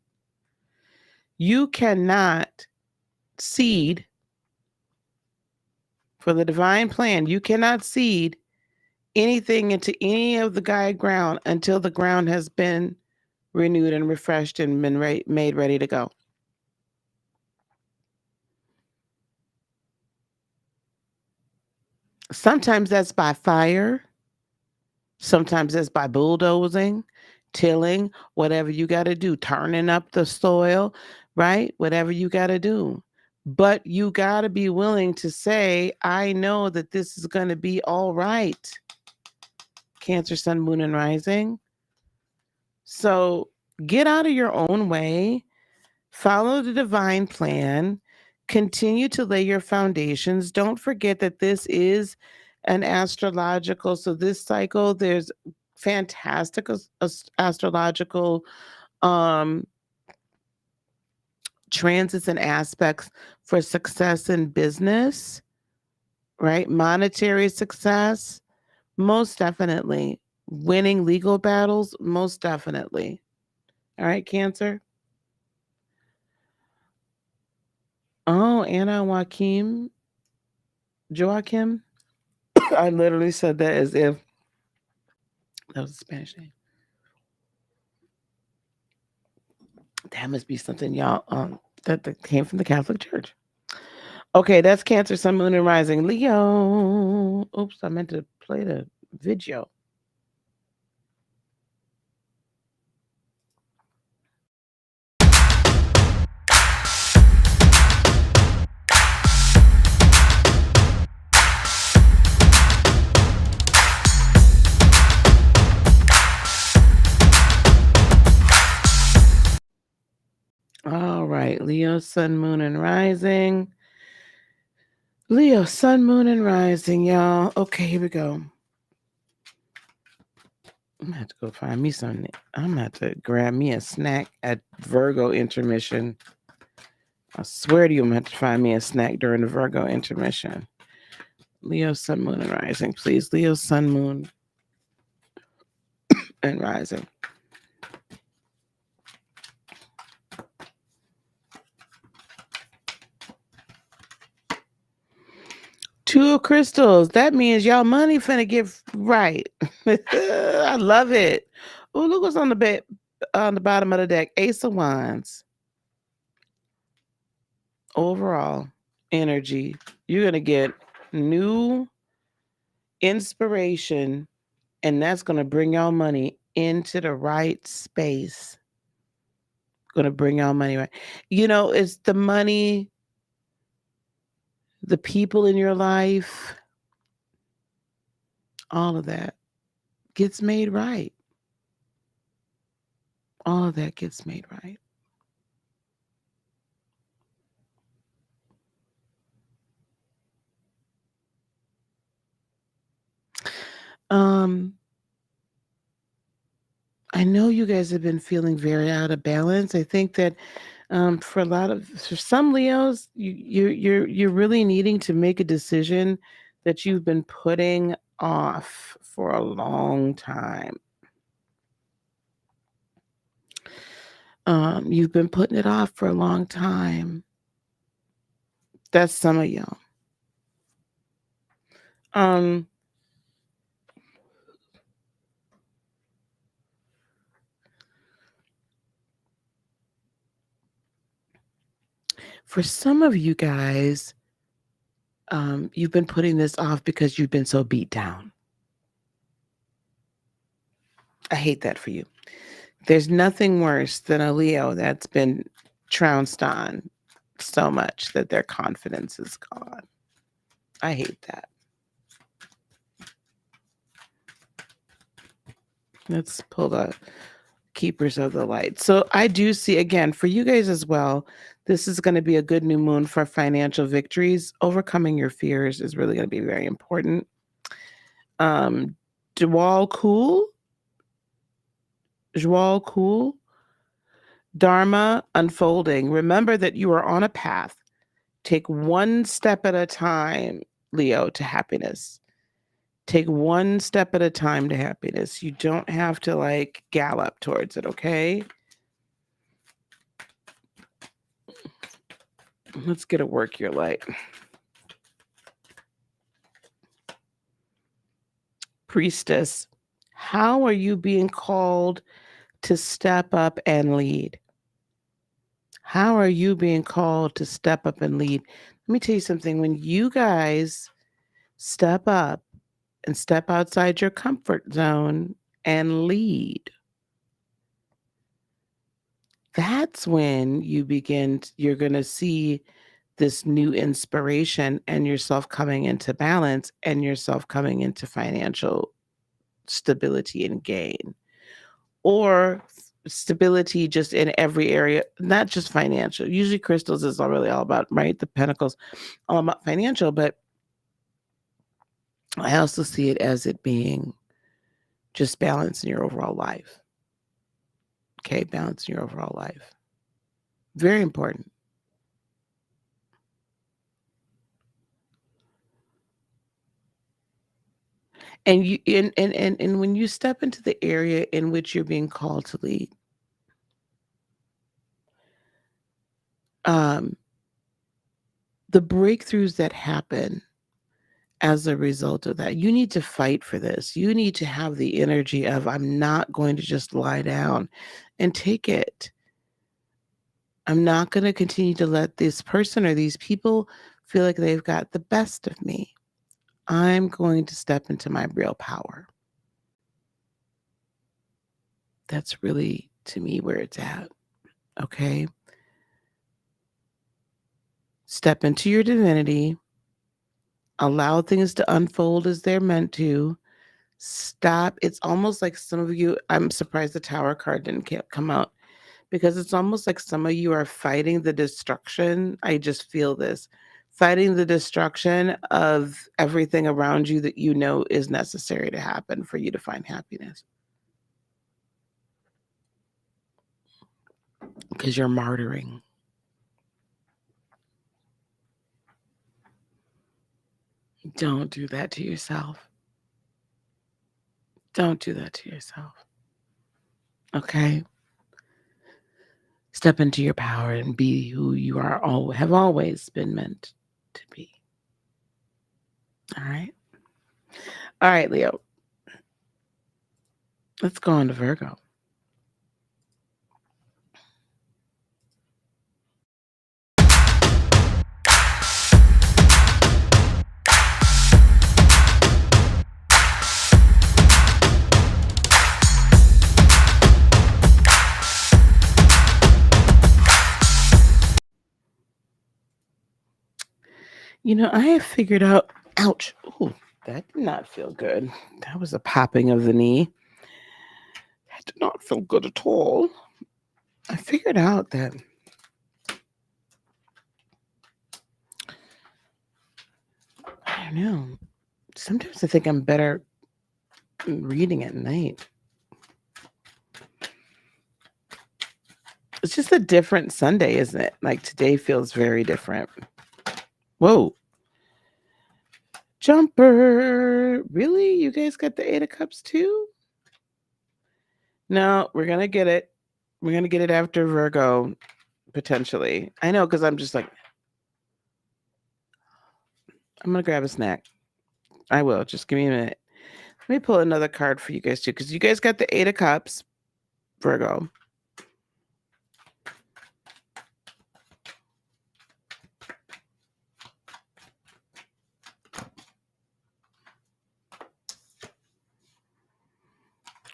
You cannot seed for the divine plan. You cannot seed anything into any of the Gaia ground until the ground has been renewed and refreshed and been made ready to go. Sometimes that's by fire. Sometimes that's by bulldozing, tilling, whatever you got to do, turning up the soil, right? Whatever you got to do. But you got to be willing to say, I know that this is going to be all right. Cancer, Sun, Moon, and Rising. So get out of your own way. Follow the divine plan. Continue to lay your foundations. Don't forget that this is an astrological. So this cycle, there's fantastic astrological transits and aspects for success in business, right? Monetary success, most definitely. Winning legal battles, most definitely. All right, Cancer. Oh, Anna Joaquim. I literally said that as if that was a Spanish name. That must be something y'all that came from the Catholic Church. Okay, that's Cancer, Sun, Moon, and Rising. Leo. Oops, I meant to play the video. All right, Leo, Sun, Moon, and Rising. Leo, Sun, Moon, and Rising, y'all. Okay, here we go. I'm gonna have to go find me something. I'm gonna have to grab me a snack at Virgo intermission. I swear to you, I'm gonna have to find me a snack during the Virgo intermission. Leo, Sun, Moon, and Rising, please. Leo, Sun, Moon, and Rising. Two of crystals. That means y'all money finna get right. I love it. Oh, look what's on the bottom of the deck. Ace of Wands. Overall energy. You're gonna get new inspiration, and that's gonna bring y'all money into the right space. Gonna bring y'all money right. It's the money, the people in your life, all of that gets made right. All of that gets made right. I know you guys have been feeling very out of balance. I think that for some Leos, you're really needing to make a decision that you've been putting off for a long time. You've been putting it off for a long time. That's some of y'all. For some of you guys, you've been putting this off because you've been so beat down. I hate that for you. There's nothing worse than a Leo that's been trounced on so much that their confidence is gone. I hate that. Let's pull the keepers of the light. So I do see, again, for you guys as well, this is going to be a good new moon for financial victories. Overcoming your fears is really going to be very important. Jwal cool. Dharma unfolding. Remember that you are on a path. Take one step at a time, Leo, to happiness. Take one step at a time to happiness. You don't have to like gallop towards it, okay? Let's get a work your light. Priestess, how are you being called to step up and lead? How are you being called to step up and lead? Let me tell you something. When you guys step up and step outside your comfort zone and lead, that's when you're going to see this new inspiration and yourself coming into balance and yourself coming into financial stability and gain, or stability just in every area, not just financial. Usually crystals is really all about, right? The pentacles, all about financial, but I also see it as it being just balance in your overall life. Okay, balance in your overall life. Very important. And you and when you step into the area in which you're being called to lead, the breakthroughs that happen as a result of that, you need to fight for this. You need to have the energy of, I'm not going to just lie down and take it. I'm not going to continue to let this person or these people feel like they've got the best of me. I'm going to step into my real power. That's really, to me, where it's at. Okay? Step into your divinity. Allow things to unfold as they're meant to. Stop. It's almost like some of you, I'm surprised the Tower card didn't come out, because it's almost like some of you are fighting the destruction. I just feel this. Fighting the destruction of everything around you that you know is necessary to happen for you to find happiness. Because you're martyring. Don't do that to yourself. Don't do that to yourself. Okay? Step into your power and be who you have always been meant to be. All right? All right, Leo. Let's go on to Virgo. You know, I have figured out, ouch, ooh, that did not feel good. That was a popping of the knee. That did not feel good at all. I figured out that I don't know. Sometimes I think I'm better reading at night. It's just a different Sunday, isn't it? Like today feels very different. Whoa. Jumper. Really? You guys got the 8 of Cups too? No, we're going to get it. We're going to get it after Virgo, potentially. I know, because I'm just like, I'm going to grab a snack. I will. Just give me a minute. Let me pull another card for you guys, too, because you guys got the Eight of Cups, Virgo.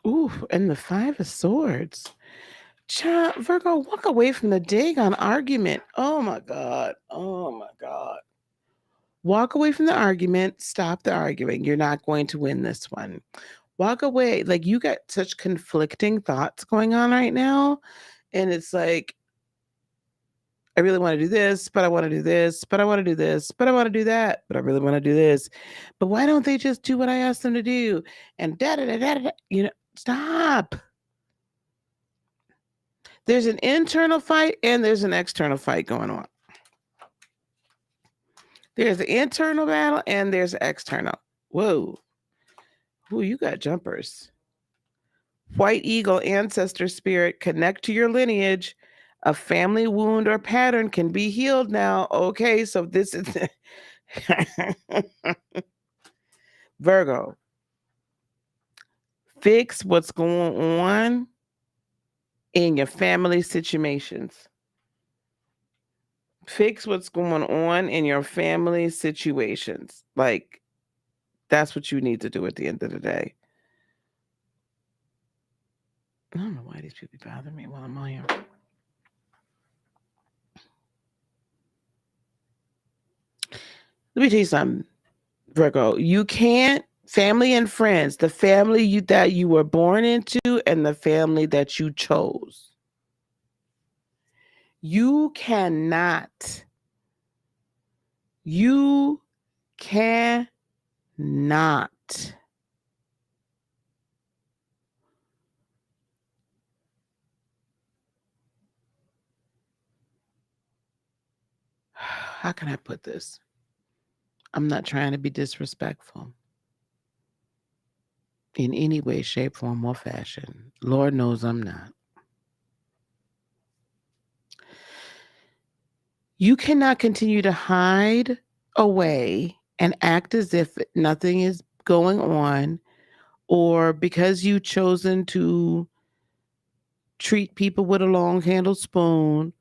Ooh, and the Five of Swords. Child, Virgo, walk away from the daggone argument. Oh my God. Oh my God. Walk away from the argument. Stop the arguing. You're not going to win this one. Walk away. Like, you got such conflicting thoughts going on right now. And it's like, I really want to do this, but I want to do this, but I want to do this, but I want to do that, but I really want to do this. But why don't they just do what I asked them to do? And da da da da da. Stop. There's an internal fight and there's an external fight going on. There's an internal battle and there's an external. Whoa. Ooh, you got jumpers. White eagle ancestor spirit, connect to your lineage. A family wound or pattern can be healed now. Okay, so this is Virgo. Fix what's going on in your family situations. Fix what's going on in your family situations. Like, that's what you need to do at the end of the day. I don't know why these people bother me while I'm on here. Let me tell you something, Virgo. You can't, family and friends, the family that you were born into and the family that you chose. You cannot. You cannot. How can I put this? I'm not trying to be disrespectful in any way, shape, form, or fashion. Lord knows I'm not. You cannot continue to hide away and act as if nothing is going on, or because you've chosen to treat people with a long handled spoon,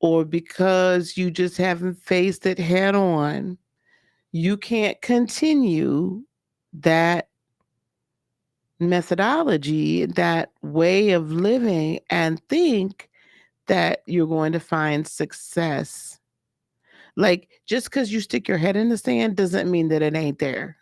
or because you just haven't faced it head on. You can't continue that methodology, that way of living, and think that you're going to find success. Like, just because you stick your head in the sand doesn't mean that it ain't there.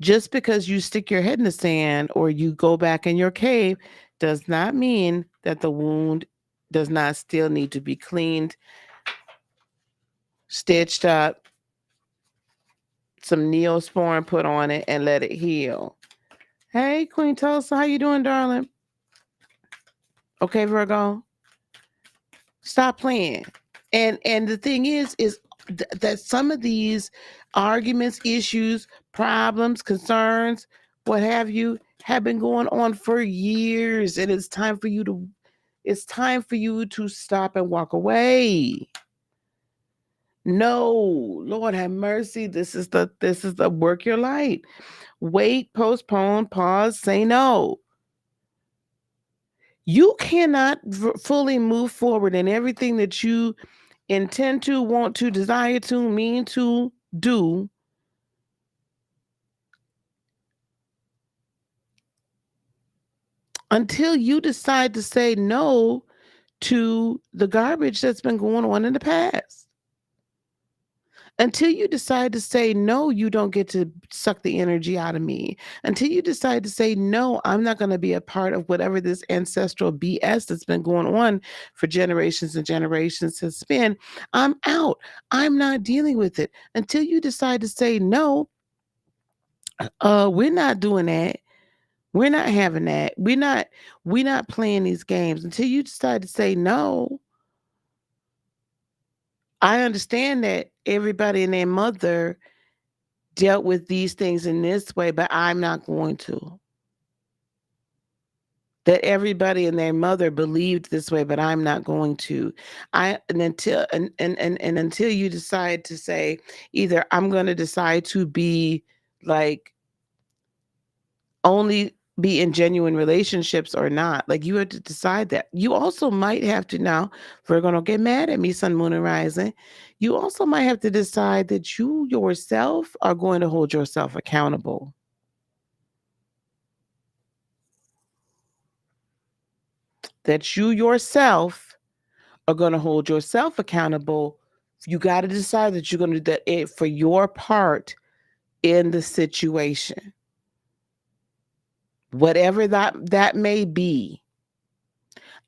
Just because you stick your head in the sand or you go back in your cave does not mean that the wound does not still need to be cleaned, stitched up, some Neosporin put on it, and let it heal. Hey, Queen Tulsa, how you doing, darling? Okay, Virgo, stop playing. And the thing is that some of these arguments, issues, problems, concerns, what have you, have been going on for years, and it's time for you to stop and walk away. No, Lord have mercy. This is the work your light. Wait, postpone, pause, say no. You cannot fully move forward in everything that you intend to, want to, desire to, mean to do until you decide to say no to the garbage that's been going on in the past. Until you decide to say, no, you don't get to suck the energy out of me. Until you decide to say, no, I'm not going to be a part of whatever this ancestral BS that's been going on for generations and generations has been, I'm out. I'm not dealing with it. Until you decide to say, no, we're not doing that. We're not having that. We're not playing these games. Until you decide to say no. I understand that everybody and their mother dealt with these things in this way, but I'm not going to. that everybody and their mother believed this way, but I'm not going to. And until you decide to say, either I'm going to decide to be like only be in genuine relationships or not. Like, you have to decide that. You also might have to, now, if we're going to get mad at me, sun, moon, and rising, you also might have to decide that you yourself are going to hold yourself accountable. That you yourself are going to hold yourself accountable. You got to decide that you're going to do that for your part in the situation, whatever that may be.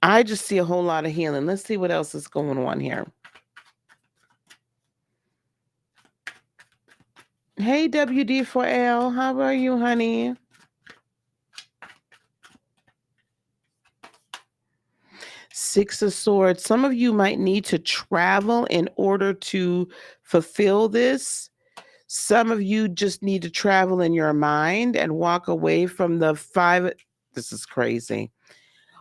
I just see a whole lot of healing. Let's see what else is going on here. Hey, WD4L, how are you, honey? Six of Swords. Some of you might need to travel in order to fulfill this. Some of you just need to travel in your mind and walk away from the five. This is crazy.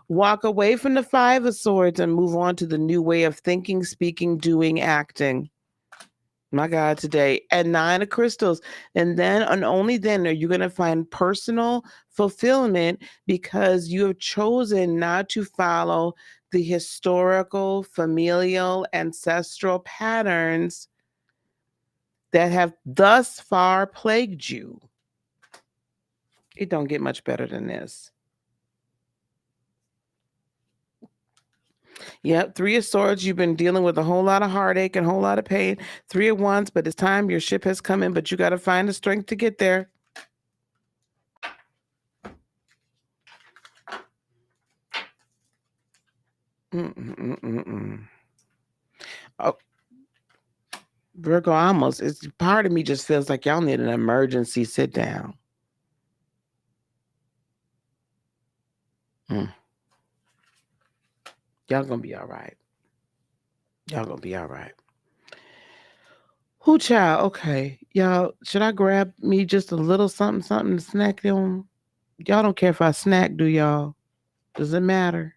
Walk away from the Five of Swords and move on to the new way of thinking, speaking, doing, acting. My God, today. And Nine of Crystals. And then, and only then, are you going to find personal fulfillment, because you have chosen not to follow the historical, familial, ancestral patterns that have thus far plagued you. It don't get much better than this. Yep, Three of Swords. You've been dealing with a whole lot of heartache and a whole lot of pain. Three of Wands, but it's time. Your ship has come in, but you got to find the strength to get there. Oh, Virgo, almost. It's part of me just feels like y'all need an emergency sit down. Y'all gonna be all right. Y'all gonna be all right. Who child? Okay, y'all. Should I grab me just a little something to snack on? Y'all don't care if I snack, do y'all? Does it matter?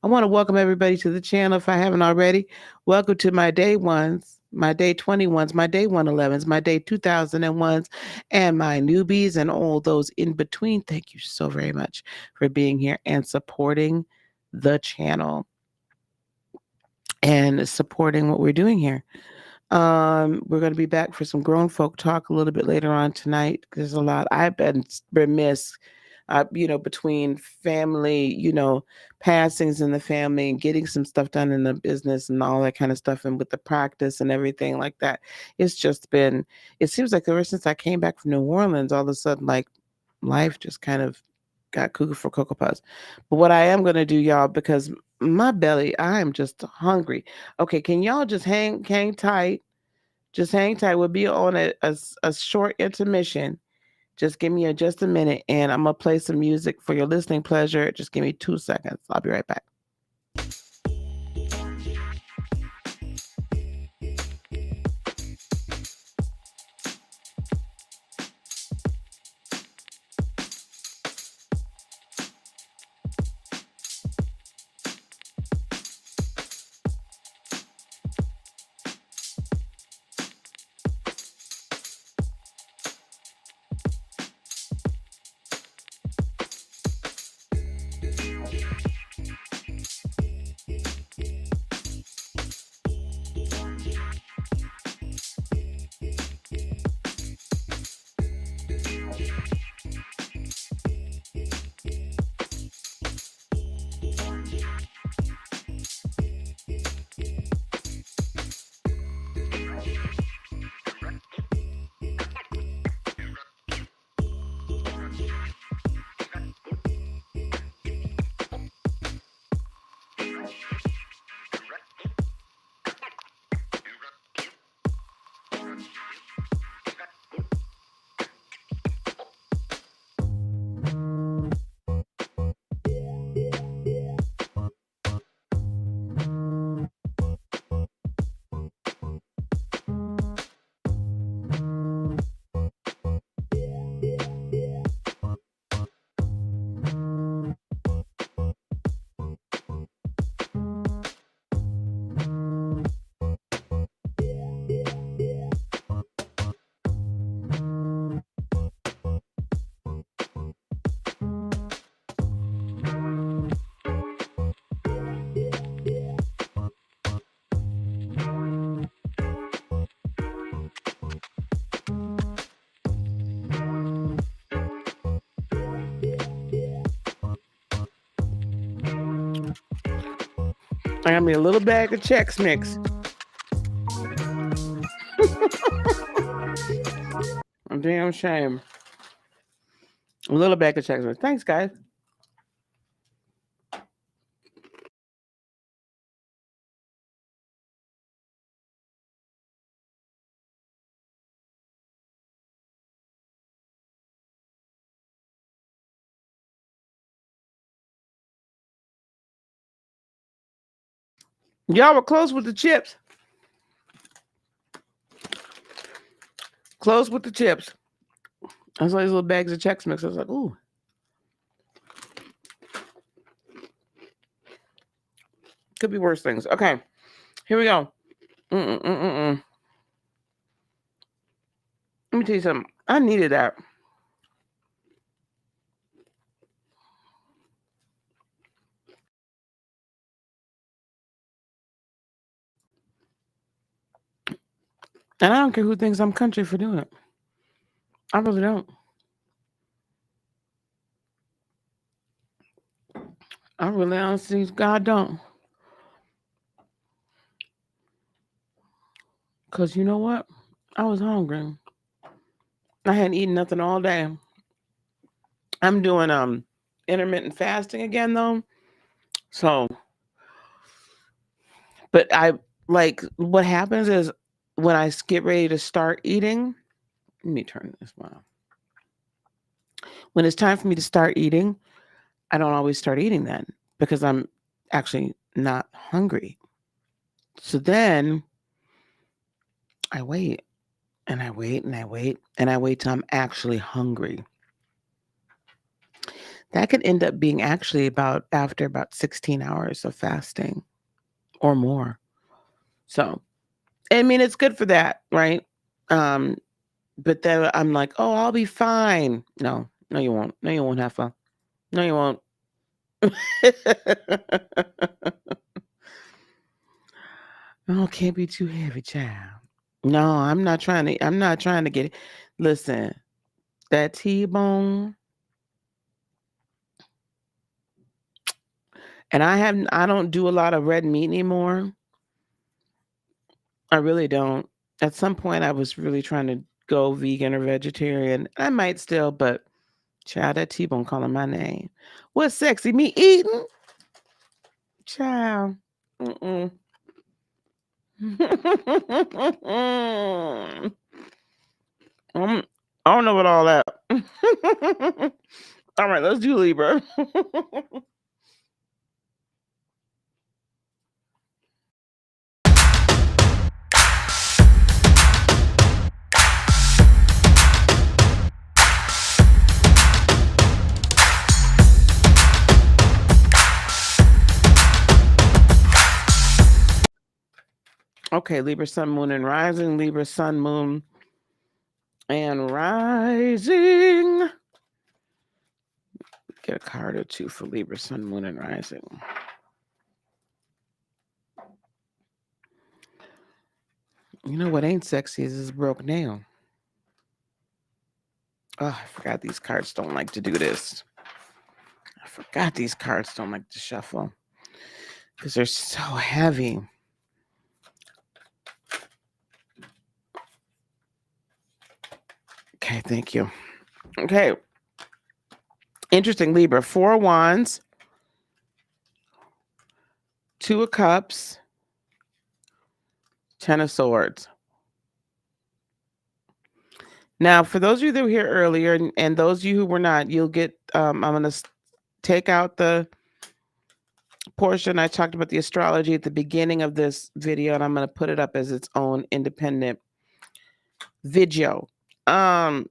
I want to welcome everybody to the channel. If I haven't already, welcome to my day ones, my day 21s, my day 111s, my day 2001s, and my newbies and all those in between. Thank you so very much for being here and supporting the channel and supporting what we're doing here. We're going to be back for some grown folk talk a little bit later on tonight. There's a lot. I've been remiss, between family, passings in the family and getting some stuff done in the business and all that kind of stuff, and with the practice and everything like that. It's just been, it seems like ever since I came back from New Orleans, all of a sudden, like, life just kind of got cuckoo for Cocoa Puffs. But what I am going to do, y'all, because my belly, I am just hungry. Okay, can y'all just hang tight? Just hang tight. We'll be on a short intermission. Just give me just a minute, and I'm going to play some music for your listening pleasure. Just give me 2 seconds. I'll be right back. I got me a little bag of Chex Mix. A damn shame. A little bag of Chex Mix. Thanks, guys. Y'all were close with the chips. Close with the chips. I saw these little bags of Chex Mix. I was like, ooh. Could be worse things. Okay. Here we go. Let me tell you something. I needed that. And I don't care who thinks I'm country for doing it. I really don't. I really honestly, God don't. Because you know what? I was hungry. I hadn't eaten nothing all day. I'm doing intermittent fasting again though. So, but I like what happens is when I get ready to start eating, let me turn this one off. When it's time for me to start eating, I don't always start eating then because I'm actually not hungry. So then I wait and I wait and I wait and I wait till I'm actually hungry. That could end up being actually after about 16 hours of fasting or more. So, I mean, it's good for that, right? But then I'm like, oh, I'll be fine. No, you won't. No, you won't have fun. No, you won't. Oh, can't be too heavy, child. No, I'm not trying to get it. Listen, that T-bone. And I don't do a lot of red meat anymore. I really don't. At some point I was really trying to go vegan or vegetarian. I might still, but child, that T-bone calling my name. What's sexy? Me eating? Child. Mm-mm. I don't know about all that. All right, let's do Libra. Okay, Libra, Sun, Moon, and Rising. Libra, Sun, Moon, and Rising. Get a card or two for Libra, Sun, Moon, and Rising. You know what ain't sexy is this broke nail. Oh, I forgot these cards don't like to do this. I forgot these cards don't like to shuffle because they're so heavy. Okay, thank you. Okay. Interesting, Libra. 4 of Wands, 2 of Cups, 10 of Swords. Now, for those of you that were here earlier and those of you who were not, you'll get, I'm going to take out the portion I talked about the astrology at the beginning of this video, and I'm going to put it up as its own independent video. Oh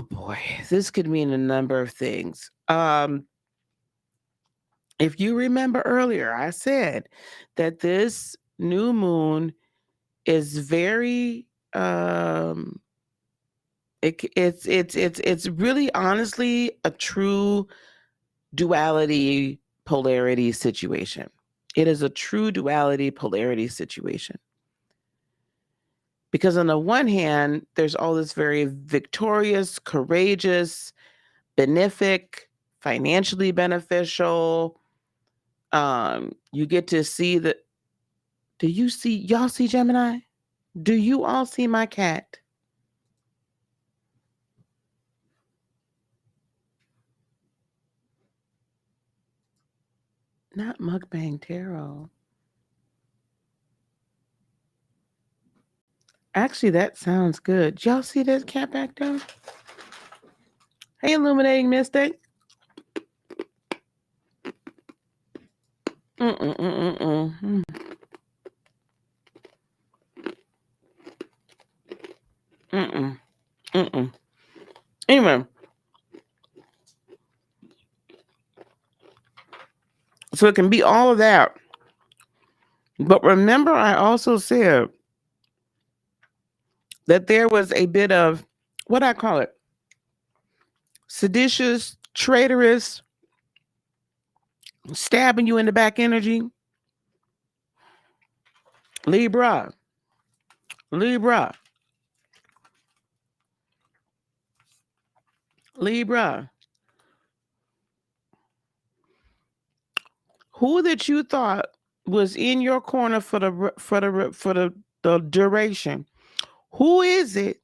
boy, this could mean a number of things. If you remember earlier, I said that this new moon is very it's really honestly a true duality polarity situation. It is a true duality polarity situation. Because on the one hand, there's all this very victorious, courageous, benefic, financially beneficial. You get to see the. Do you see? Y'all see Gemini? Do you all see my cat? Not Mukbang Tarot. Actually, that sounds good. Y'all see this cat back there? Hey, Illuminating Mystic. Mm-mm-mm-mm-mm. Mm-mm. Mm-mm. Anyway. So it can be all of that. But remember, I also said that there was a bit of, what I call it? Seditious, traitorous, stabbing you in the back energy. Libra. Libra. Libra. Who that you thought was in your corner for the duration? Who is it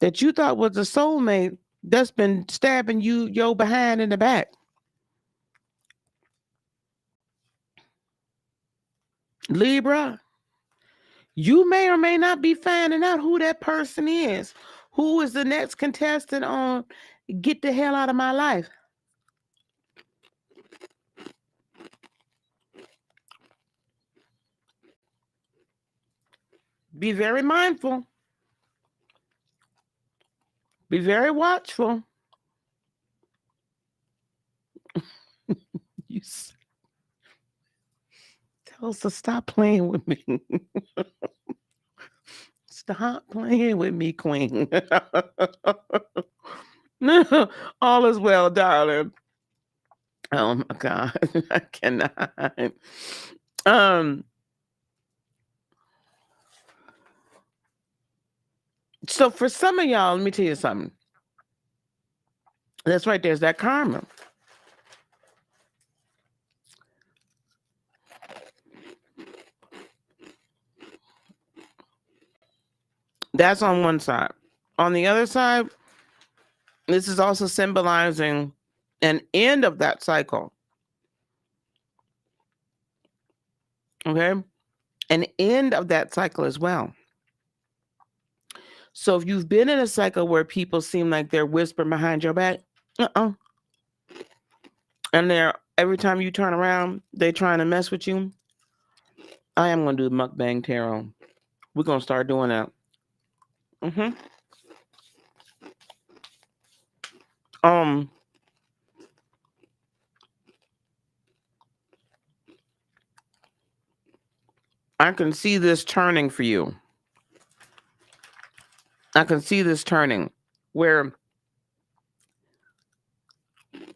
that you thought was a soulmate that's been stabbing you your behind in the back? Libra. You may or may not be finding out who that person is. Who is the next contestant on Get the Hell Out of My Life? Be very mindful. Be very watchful. You tell us to stop playing with me. Stop playing with me, Queen. All is well, darling. Oh my God, I cannot. So for some of y'all, let me tell you something. That's right. There's that karma. That's on one side. On the other side, this is also symbolizing an end of that cycle. Okay? An end of that cycle as well. So if you've been in a cycle where people seem like they're whispering behind your back, and they're every time you turn around, they're trying to mess with you. I am going to do Mukbang Tarot. We're going to start doing that. I can see this turning for you. I can see this turning where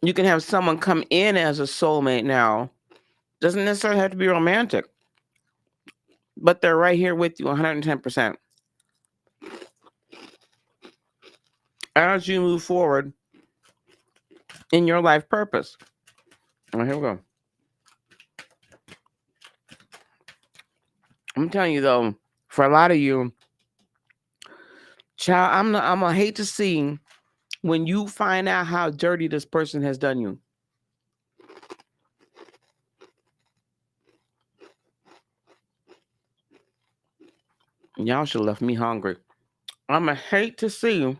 you can have someone come in as a soulmate now. Doesn't necessarily have to be romantic, but they're right here with you 110%. As you move forward in your life purpose. All right, here we go. I'm telling you though, for a lot of you, child, I'm gonna hate to see when you find out how dirty this person has done you. Y'all should have left me hungry. I'm gonna hate to see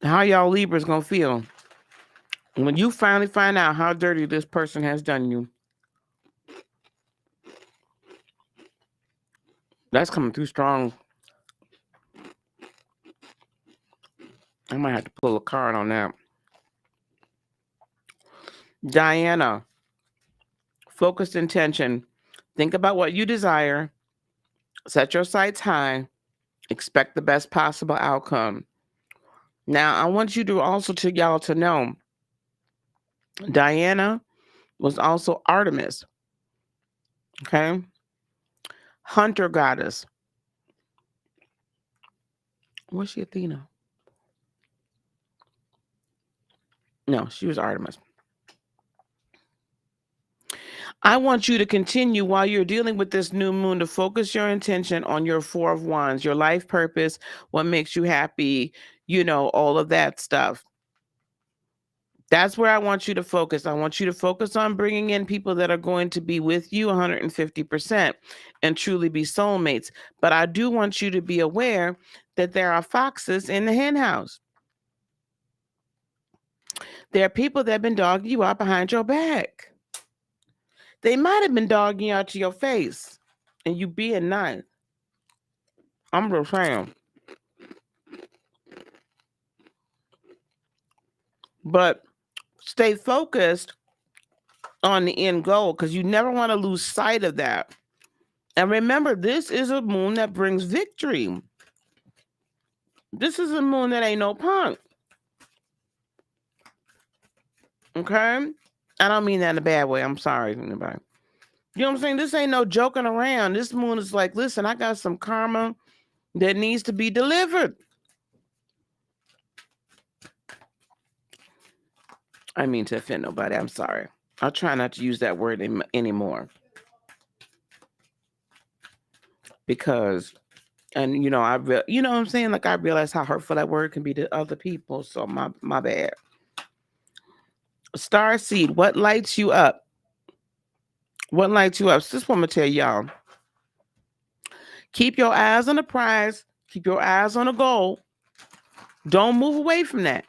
how y'all Libras gonna feel when you finally find out how dirty this person has done you. That's coming through strong. I might have to pull a card on that. Diana, focused intention. Think about what you desire. Set your sights high. Expect the best possible outcome. Now, I want you to also to y'all to know, Diana was also Artemis. Okay? Hunter goddess. Was she Athena? No, she was Artemis. I want you to continue while you're dealing with this new moon to focus your intention on your Four of Wands, your life purpose, what makes you happy, all of that stuff. That's where I want you to focus. I want you to focus on bringing in people that are going to be with you 150% and truly be soulmates. But I do want you to be aware that there are foxes in the hen house. There are people that have been dogging you out behind your back. They might have been dogging you out to your face and you being nice. I'm just saying. But stay focused on the end goal because you never want to lose sight of that. And remember, this is a moon that brings victory. This is a moon that ain't no punk. Okay? I don't mean that in a bad way. I'm sorry, anybody. You know what I'm saying? This ain't no joking around. This moon is like, listen, I got some karma that needs to be delivered. I mean to offend nobody. I'm sorry. I'll try not to use that word anymore. Because, and you know what I'm saying? Like I realize how hurtful that word can be to other people. So my bad. Star seed, what lights you up? What lights you up? So this is what I'm gonna tell y'all. Keep your eyes on the prize. Keep your eyes on the goal. Don't move away from that.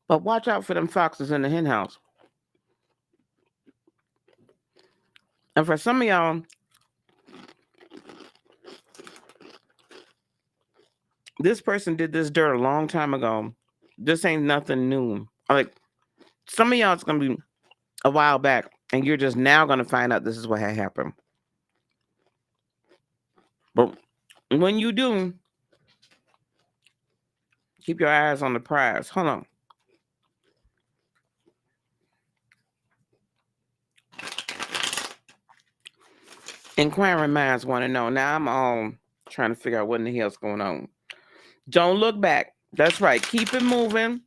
But watch out for them foxes in the hen house. And for some of y'all, this person did this dirt a long time ago. This ain't nothing new. Like some of y'all, it's gonna be a while back, and you're just now gonna find out this is what had happened. But when you do, keep your eyes on the prize. Hold on. Inquiring minds want to know. Now I'm all trying to figure out what in the hell's going on. Don't look back. That's right. Keep it moving.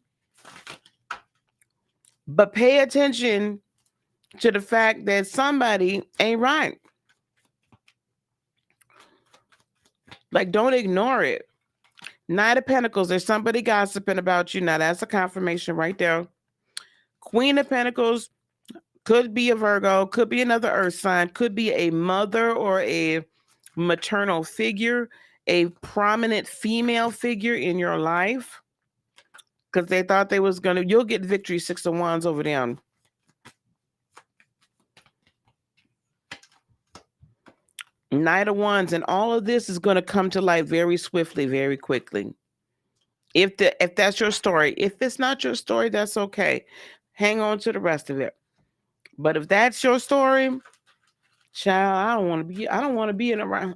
But pay attention to the fact that somebody ain't right. Like, don't ignore it. Knight of Pentacles, there's somebody gossiping about you. Now, that's a confirmation right there. Queen of Pentacles could be a Virgo, could be another earth sign, could be a mother or a maternal figure, a prominent female figure in your life. Because they thought they was going to, you'll get victory, 6 of Wands over them. Knight of Wands, and all of this is going to come to light very swiftly, very quickly. If that's your story, if it's not your story, that's okay. Hang on to the rest of it. But if that's your story, child, I don't want to be in around.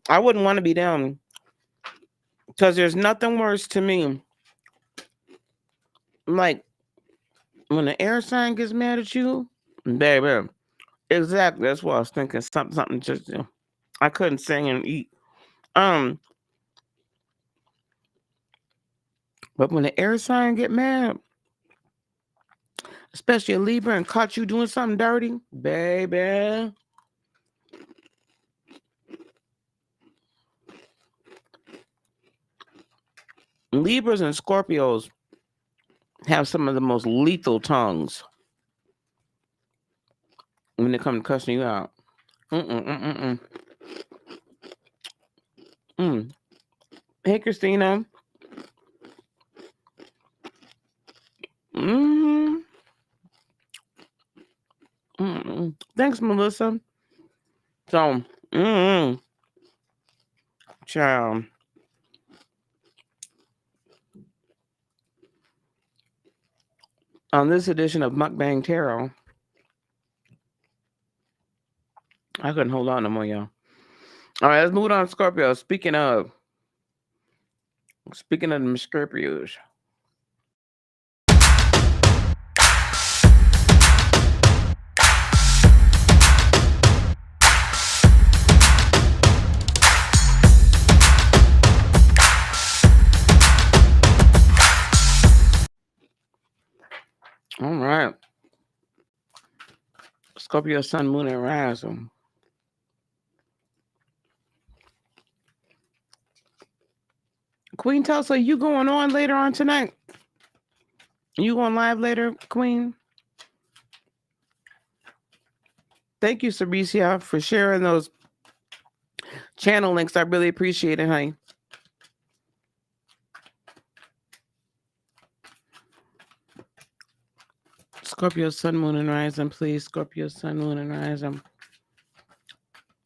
I wouldn't want to be them. Because there's nothing worse to me. Like when the air sign gets mad at you, baby. Exactly. That's what I was thinking. Something just I couldn't sing and eat. But when the air sign get mad, especially a Libra, and caught you doing something dirty, baby. Libras and Scorpios have some of the most lethal tongues when they come to cussing you out. Hey, Christina. Thanks, Melissa. So, child. On this edition of Mukbang Tarot, I couldn't hold on no more, y'all. All right, let's move on to Scorpio. Speaking of the Scorpios. Scorpio, Sun, Moon, and Rising. Queen Tulsa, you going on later on tonight? You going live later, Queen? Thank you, Sabricia, for sharing those channel links. I really appreciate it, honey. Scorpio, Sun, Moon, and Rising, please. Scorpio, Sun, Moon, and Rising.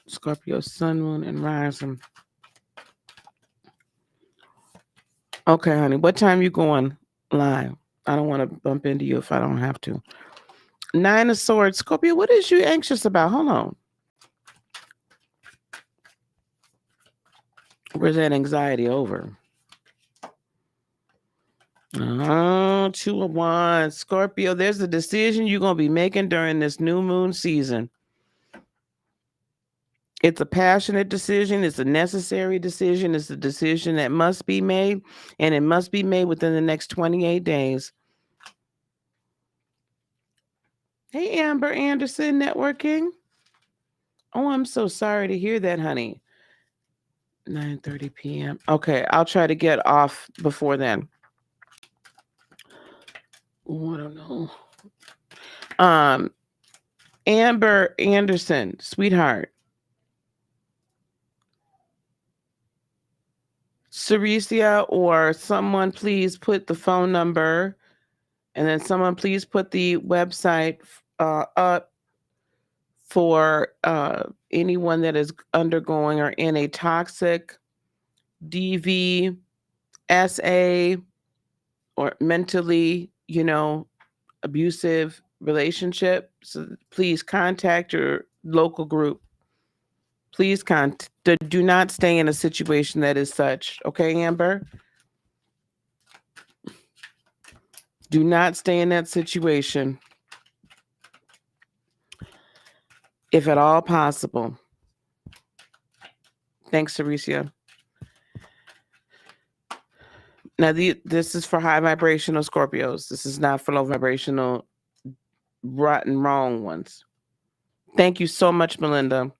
Scorpio, Sun, Moon, and Rising. Okay, honey. What time you going live? I don't want to bump into you if I don't have to. Nine of Swords. Scorpio, what is you anxious about? Hold on. Where's that anxiety over? Two of Wands. Scorpio, there's a decision you're going to be making during this new moon season. It's a passionate decision. It's a necessary decision. It's a decision that must be made, and it must be made within the next 28 days. Hey, Amber Anderson, networking. Oh, I'm so sorry to hear that, honey. 9:30 p.m. Okay, I'll try to get off before then. Oh, I don't know. Amber Anderson, sweetheart. Ceresia or someone, please put the phone number, and then someone please put the website up for anyone that is undergoing or in a toxic DV, SA, or mentally, abusive relationship. So please contact your local group. Please do not stay in a situation that is such. Okay, Amber? Do not stay in that situation, if at all possible. Thanks, Ceresia. Now, this is for high vibrational Scorpios. This is not for low vibrational, rotten, wrong ones. Thank you so much, Melinda.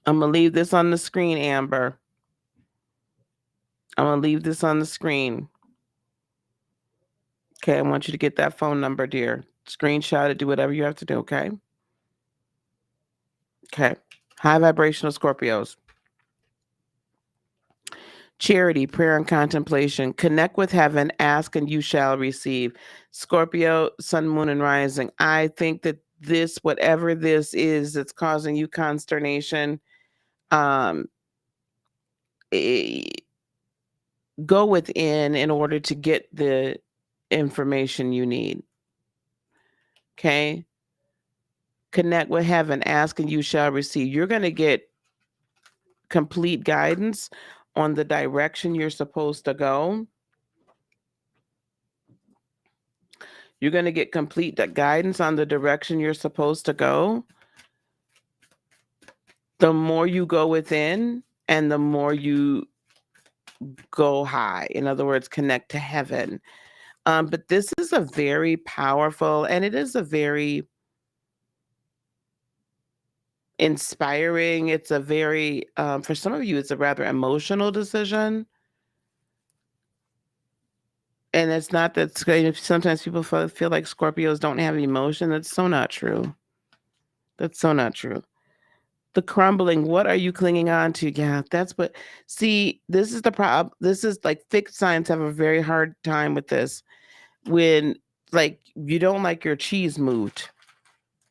I'm going to leave this on the screen, Amber. I'm going to leave this on the screen. Okay, I want you to get that phone number, dear. Screenshot it, do whatever you have to do, okay? Okay. High vibrational Scorpios. Charity, prayer, and contemplation. Connect with heaven, ask, and you shall receive. Scorpio, Sun, Moon, and Rising. I think that this, whatever this is that's causing you consternation, go within in order to get the information you need. Okay? Connect with heaven, ask, and you shall receive. You're going to get complete guidance on the direction you're supposed to go. You're going to get complete guidance on the direction you're supposed to go. The more you go within and the more you go high. In other words, connect to heaven. But this is a very powerful, and it is a very inspiring. It's a very, for some of you, it's a rather emotional decision. And it's not that sometimes people feel like Scorpios don't have emotion. That's so not true. That's so not true. The crumbling, what are you clinging on to? Yeah, that's what, see, this is the problem. This is like fixed signs have a very hard time with this. When, like, you don't like your cheese moved.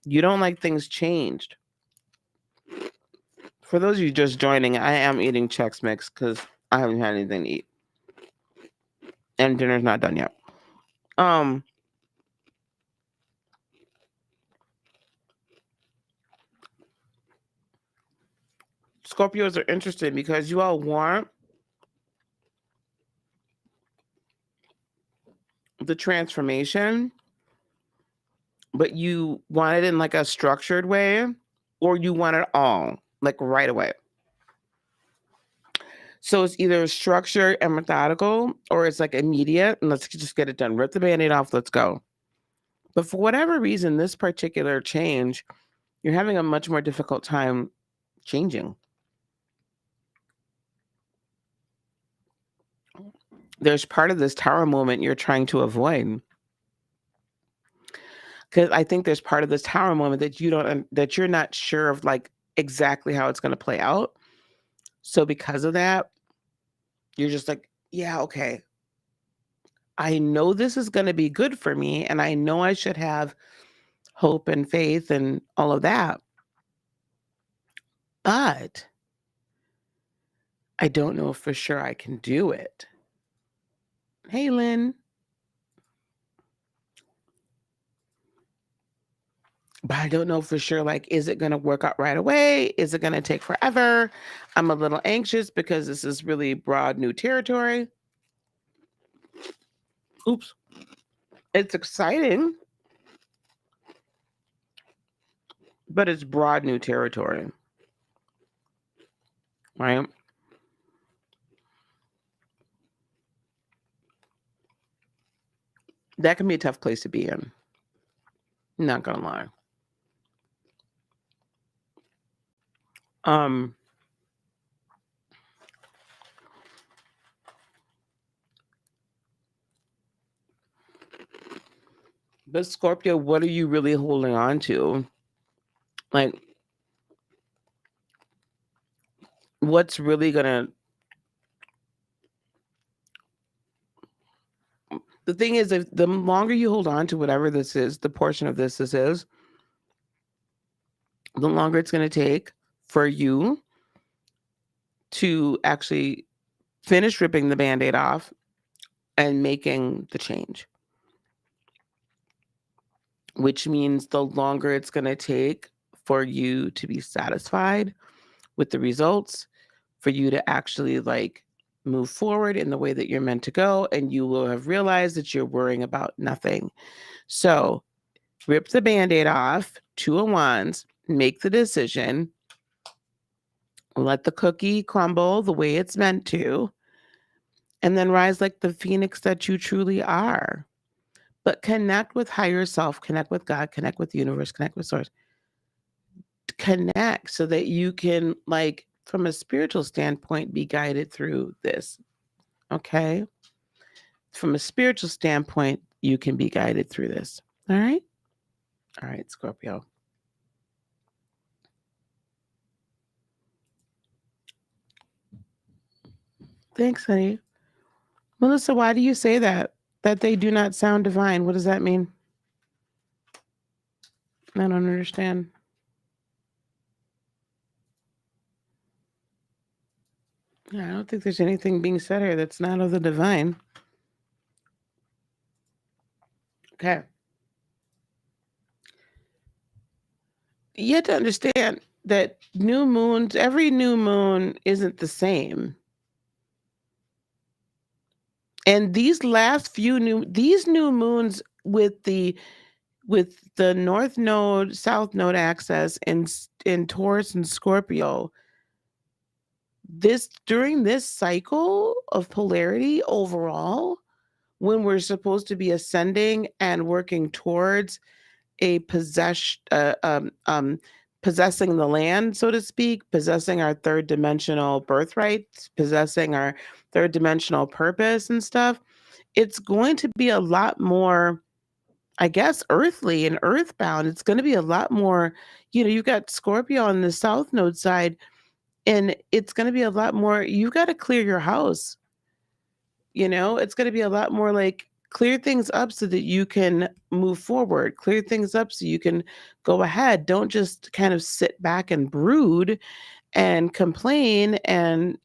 You don't like things changed. For those of you just joining, I am eating Chex Mix because I haven't had anything to eat. And dinner's not done yet. Scorpios are interesting because you all want the transformation, but you want it in like a structured way, or you want it all like right away. So it's either structured and methodical, or it's like immediate and let's just get it done. Rip the Band-Aid off, let's go. But for whatever reason, this particular change, you're having a much more difficult time changing. There's part of this tower moment you're trying to avoid. Because I think there's part of this tower moment that that you're not sure of, like, exactly how it's going to play out. So because of that, you're just like, yeah, okay. I know this is going to be good for me, and I know I should have hope and faith and all of that. But I don't know for sure I can do it. Hey, Lynn. But I don't know for sure, like, is it going to work out right away? Is it going to take forever? I'm a little anxious because this is really broad new territory. Oops. It's exciting, but it's broad new territory. Right? That can be a tough place to be in. Not gonna lie. But Scorpio, what are you really holding on to? Like, what's really gonna... The thing is, if the longer you hold on to whatever this is, the portion of this is, the longer it's going to take for you to actually finish ripping the Band-Aid off and making the change. Which means the longer it's going to take for you to be satisfied with the results, for you to actually, like, move forward in the way that you're meant to go, and you will have realized that you're worrying about nothing. So rip the Band-Aid off, 2 of Wands, make the decision, let the cookie crumble the way it's meant to, and then rise like the phoenix that you truly are. But connect with higher self, connect with God, connect with the universe, connect with source. Connect so that you can, like, from a spiritual standpoint, be guided through this. Okay? From a spiritual standpoint, you can be guided through this. All right? All right, Scorpio. Thanks, honey. Melissa, why do you say that? That they do not sound divine? What does that mean? I don't understand. Yeah, I don't think there's anything being said here that's not of the divine. Okay. You have to understand that new moons, every new moon isn't the same. And these last few new moons with the North Node, South Node axis in Taurus and Scorpio, during this cycle of polarity overall, when we're supposed to be ascending and working towards a possessing the land, so to speak, possessing our third dimensional birthright, possessing our third dimensional purpose and stuff, it's going to be a lot more, I guess, earthly and earthbound. It's going to be a lot more, you've got Scorpio on the South Node side, and it's going to be a lot more, you've got to clear your house. It's going to be a lot more like, clear things up so that you can move forward, clear things up so you can go ahead. Don't just kind of sit back and brood and complain and,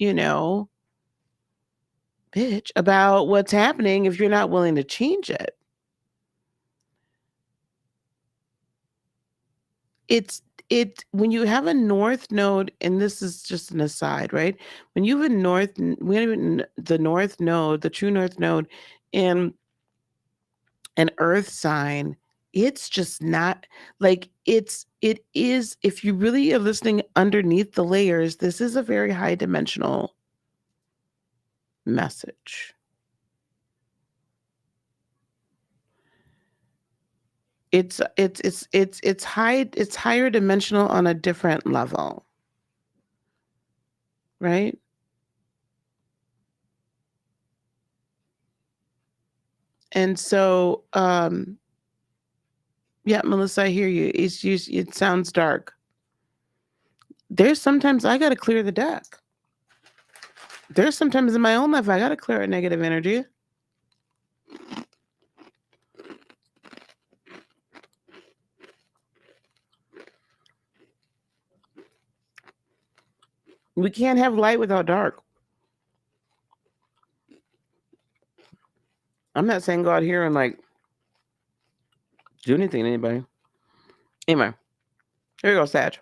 bitch about what's happening if you're not willing to change it. When you have a North Node, and this is just an aside, right? When you have the North Node, the true North Node in an earth sign, it's just not like it is, if you really are listening underneath the layers, this is a very high dimensional message. It's higher dimensional on a different level, right? And so, yeah, Melissa, I hear you. It sounds dark. There's sometimes I got to clear the deck. There's sometimes in my own life I got to clear a negative energy. We can't have light without dark. I'm not saying go out here and like do anything to anybody. Anyway, here you go, Sag.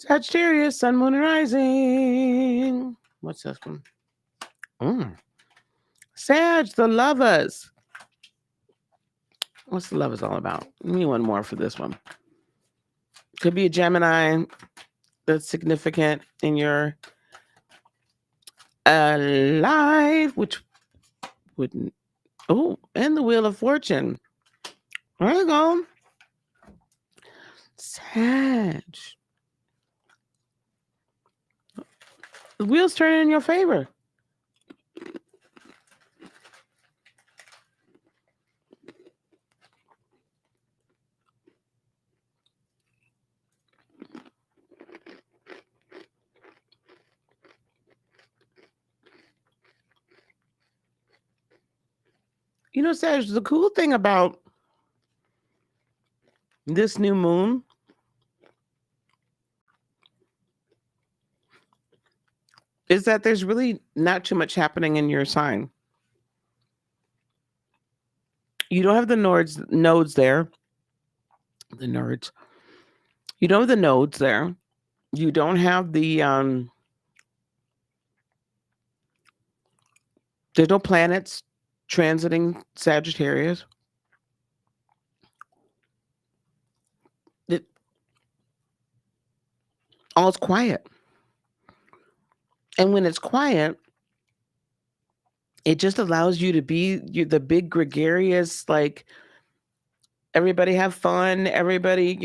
Sagittarius, Sun, Moon, and Rising. What's this one? Sag, the lovers. What's the lovers all about? Give me one more for this one. Could be a Gemini that's significant in your life, which wouldn't. Oh, and the Wheel of Fortune. There you go. Sag. The wheel's turning in your favor. You know, Sag, the cool thing about this new moon is that there's really not too much happening in your sign. You don't have the nodes there. The nerds. You don't have the nodes there. You don't have the there's no planets transiting Sagittarius. All's quiet. And when it's quiet, it just allows you to be the big gregarious, like everybody have fun, everybody,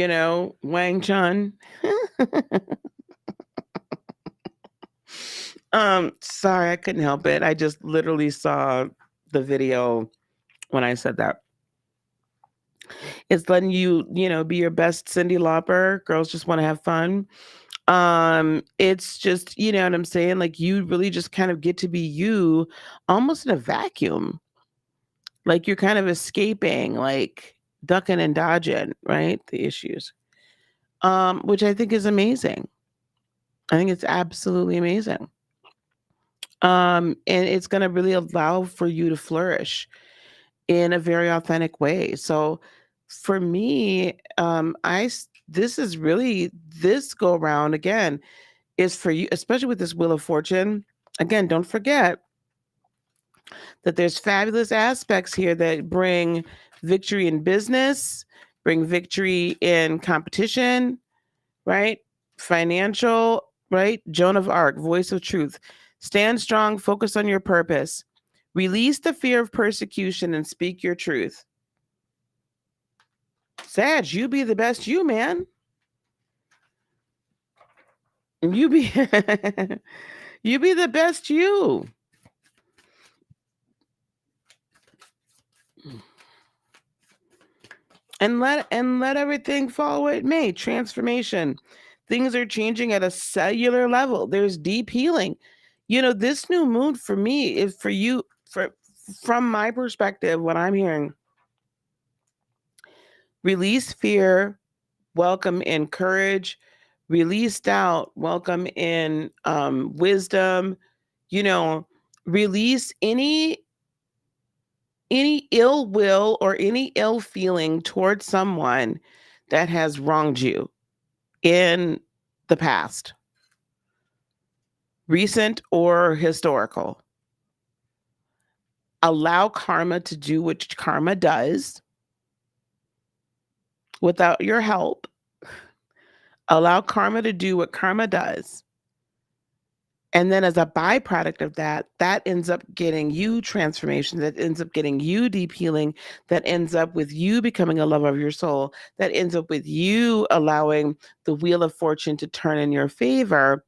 Wang Chun. Sorry, I couldn't help it. I just literally saw the video when I said that. It's letting you, be your best Cyndi Lauper. Girls just want to have fun. It's just, you know what I'm saying? Like you really just kind of get to be you almost in a vacuum. Like you're kind of escaping, like ducking and dodging, right? The issues. Which I think is amazing. I think it's absolutely amazing. And it's going to really allow for you to flourish in a very authentic way. So for me, this is really this go around again is for you, especially with this Wheel of Fortune. Again, don't forget that there's fabulous aspects here that bring victory in business, bring victory in competition, right? Financial, right? Joan of Arc, voice of truth. Stand strong, focus on your purpose. Release the fear of persecution and speak your truth. Sag, you be the best you, man. You be you be the best you. And let everything fall where it may. Transformation. Things are changing at a cellular level. There's deep healing. This new moon for me is for you, from my perspective, what I'm hearing. Release fear, welcome in courage, release doubt, welcome in wisdom, release any ill will or any ill feeling towards someone that has wronged you in the past, recent or historical. Allow karma to do what karma does. without your help. Allow karma to do what karma does. And then as a byproduct of that, that ends up getting you transformation, that ends up getting you deep healing, that ends up with you becoming a lover of your soul, that ends up with you allowing the wheel of fortune to turn in your favor,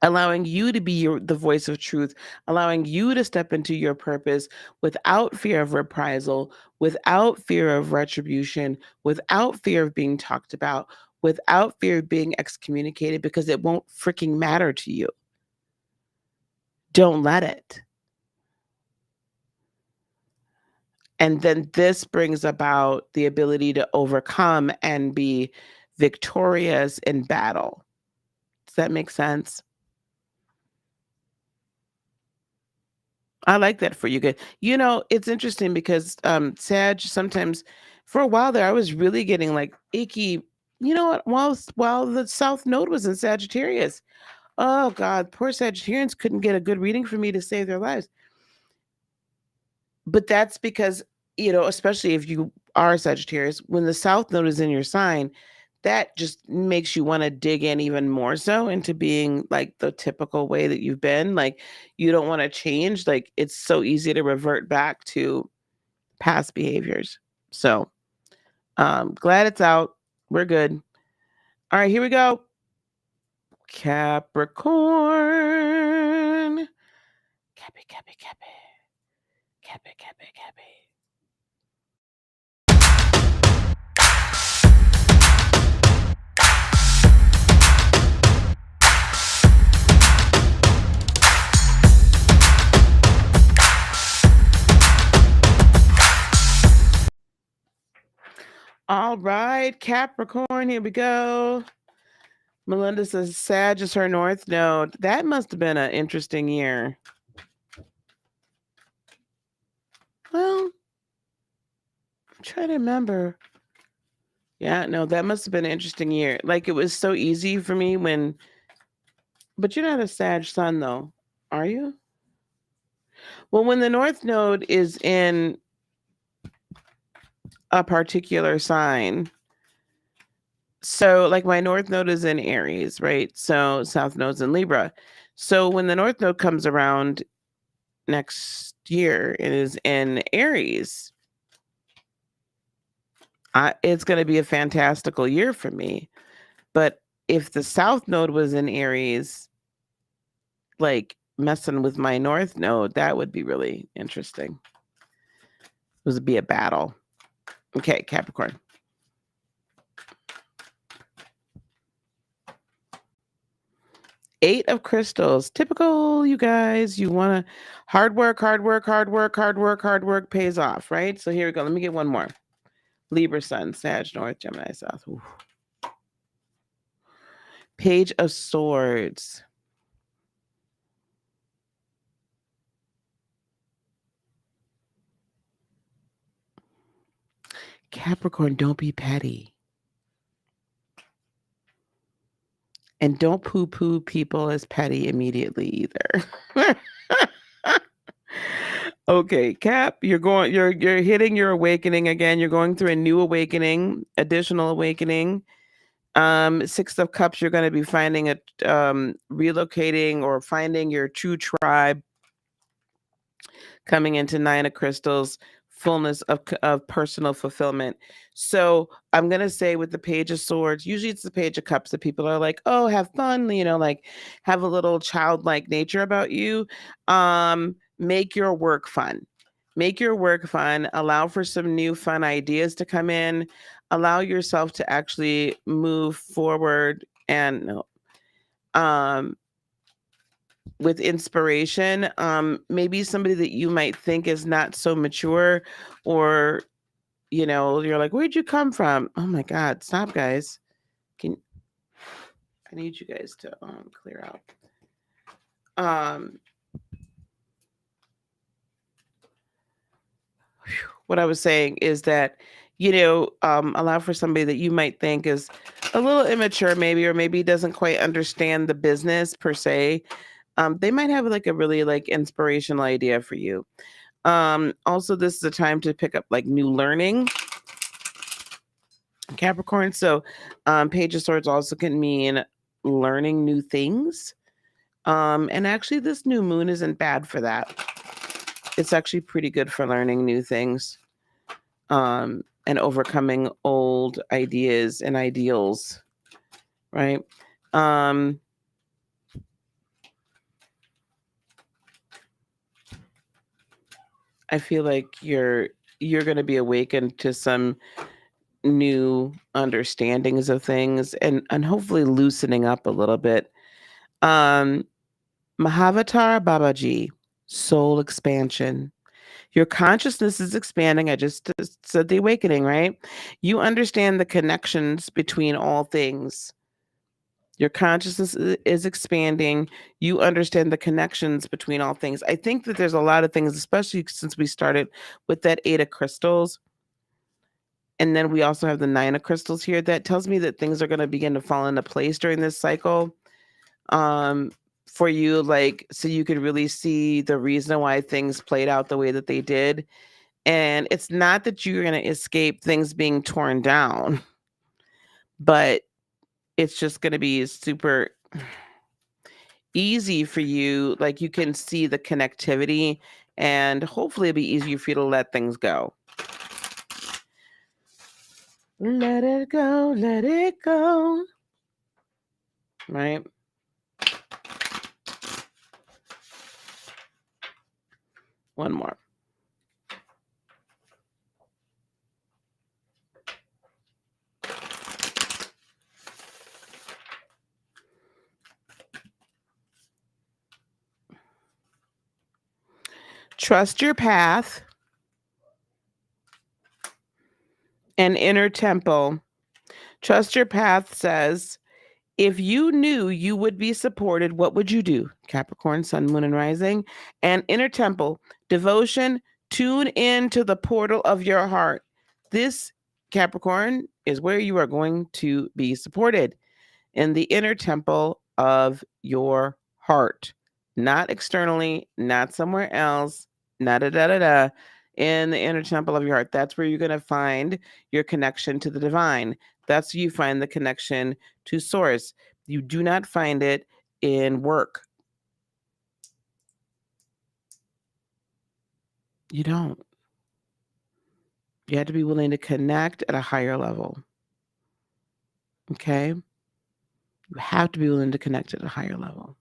allowing you to be the voice of truth, allowing you to step into your purpose without fear of reprisal, without fear of retribution, without fear of being talked about, without fear of being excommunicated, because it won't freaking matter to you. Don't let it. And then this brings about the ability to overcome and be victorious in battle. Does that make sense? I like that for you guys. You know, it's interesting because Sag, sometimes for a while there, I was really getting like icky. You know what? While the South Node was in Sagittarius, oh God, poor Sagittarians couldn't get a good reading for me to save their lives. But that's because, you know, especially if you are Sagittarius, when the South Node is in your sign, that just makes you want to dig in even more so into being like the typical way that you've been. Like you don't want to change. Like it's so easy to revert back to past behaviors. So glad it's out. We're good. All right, here we go. Capricorn. Cappy, Cappy, Cappy. Cappy, Cappy, Cappy. All right, Capricorn, here we go. Melinda says Sag is her north node. That must have been an interesting year. Well, I'm trying to remember. Yeah, no, that must have been an interesting year. Like it was so easy for me when, but you're not a Sag sun though, are you? Well, when the north node is in a particular sign, so like my north node is in Aries, right? So south node's in Libra. So when the north node comes around next year, it is in Aries. It's going to be a fantastical year for me. But if the south node was in Aries, like messing with my north node, that would be really interesting. It would be a battle. Okay, Capricorn. Eight of crystals. Typical, you guys. You want to hard work pays off, right? So here we go. Let me get one more. Libra sun, Sag north, Gemini south. Ooh. Page of Swords. Capricorn, don't be petty. And don't poo-poo people as petty immediately either. Okay, Cap, you're hitting your awakening again. You're going through a new awakening, additional awakening. Six of Cups, you're going to be finding relocating or finding your true tribe. Coming into Nine of Crystals, fullness of personal fulfillment. So I'm going to say with the Page of Swords, usually it's the Page of Cups that people are like, oh, have fun, you know, like have a little childlike nature about you. Make your work fun. Make your work fun. Allow for some new fun ideas to come in. Allow yourself to actually move forward and with inspiration. Maybe somebody that you might think is not so mature, or you know, you're like, where'd you come from? Oh my God, stop, guys. I need you guys to clear out. What I was saying is that, you know, allow for somebody that you might think is a little immature, maybe, or maybe doesn't quite understand the business per se. They might have like a really like inspirational idea for you. Also, this is a time to pick up like new learning. Capricorn. So Page of Swords also can mean learning new things. And actually this new moon isn't bad for that. It's actually pretty good for learning new things. And overcoming old ideas and ideals, right? I feel like you're going to be awakened to some new understandings of things and hopefully loosening up a little bit. Mahavatar Babaji, soul expansion. Your consciousness is expanding. I just said the awakening, right? You understand the connections between all things. Your consciousness is expanding. You understand the connections between all things. I think that there's a lot of things, especially since we started with that 8 of crystals. And then we also have the 9 of crystals here. That tells me that things are going to begin to fall into place during this cycle. For you, like, so you can really see the reason why things played out the way that they did. And it's not that you're going to escape things being torn down, but it's just going to be super easy for you. Like, you can see the connectivity, and hopefully it'll be easier for you to let things go. Let it go, let it go. Right? One more. Trust your path. And inner temple. Trust your path says, if you knew you would be supported, what would you do? Capricorn, Sun, Moon, and Rising. And inner temple, devotion, tune in to the portal of your heart. This, Capricorn, is where you are going to be supported, in the inner temple of your heart. Not externally, not somewhere else, not da-da-da-da. In the inner temple of your heart. That's where you're going to find your connection to the divine. That's where you find the connection to source. You do not find it in work. You don't. You have to be willing to connect at a higher level. Okay? You have to be willing to connect at a higher level.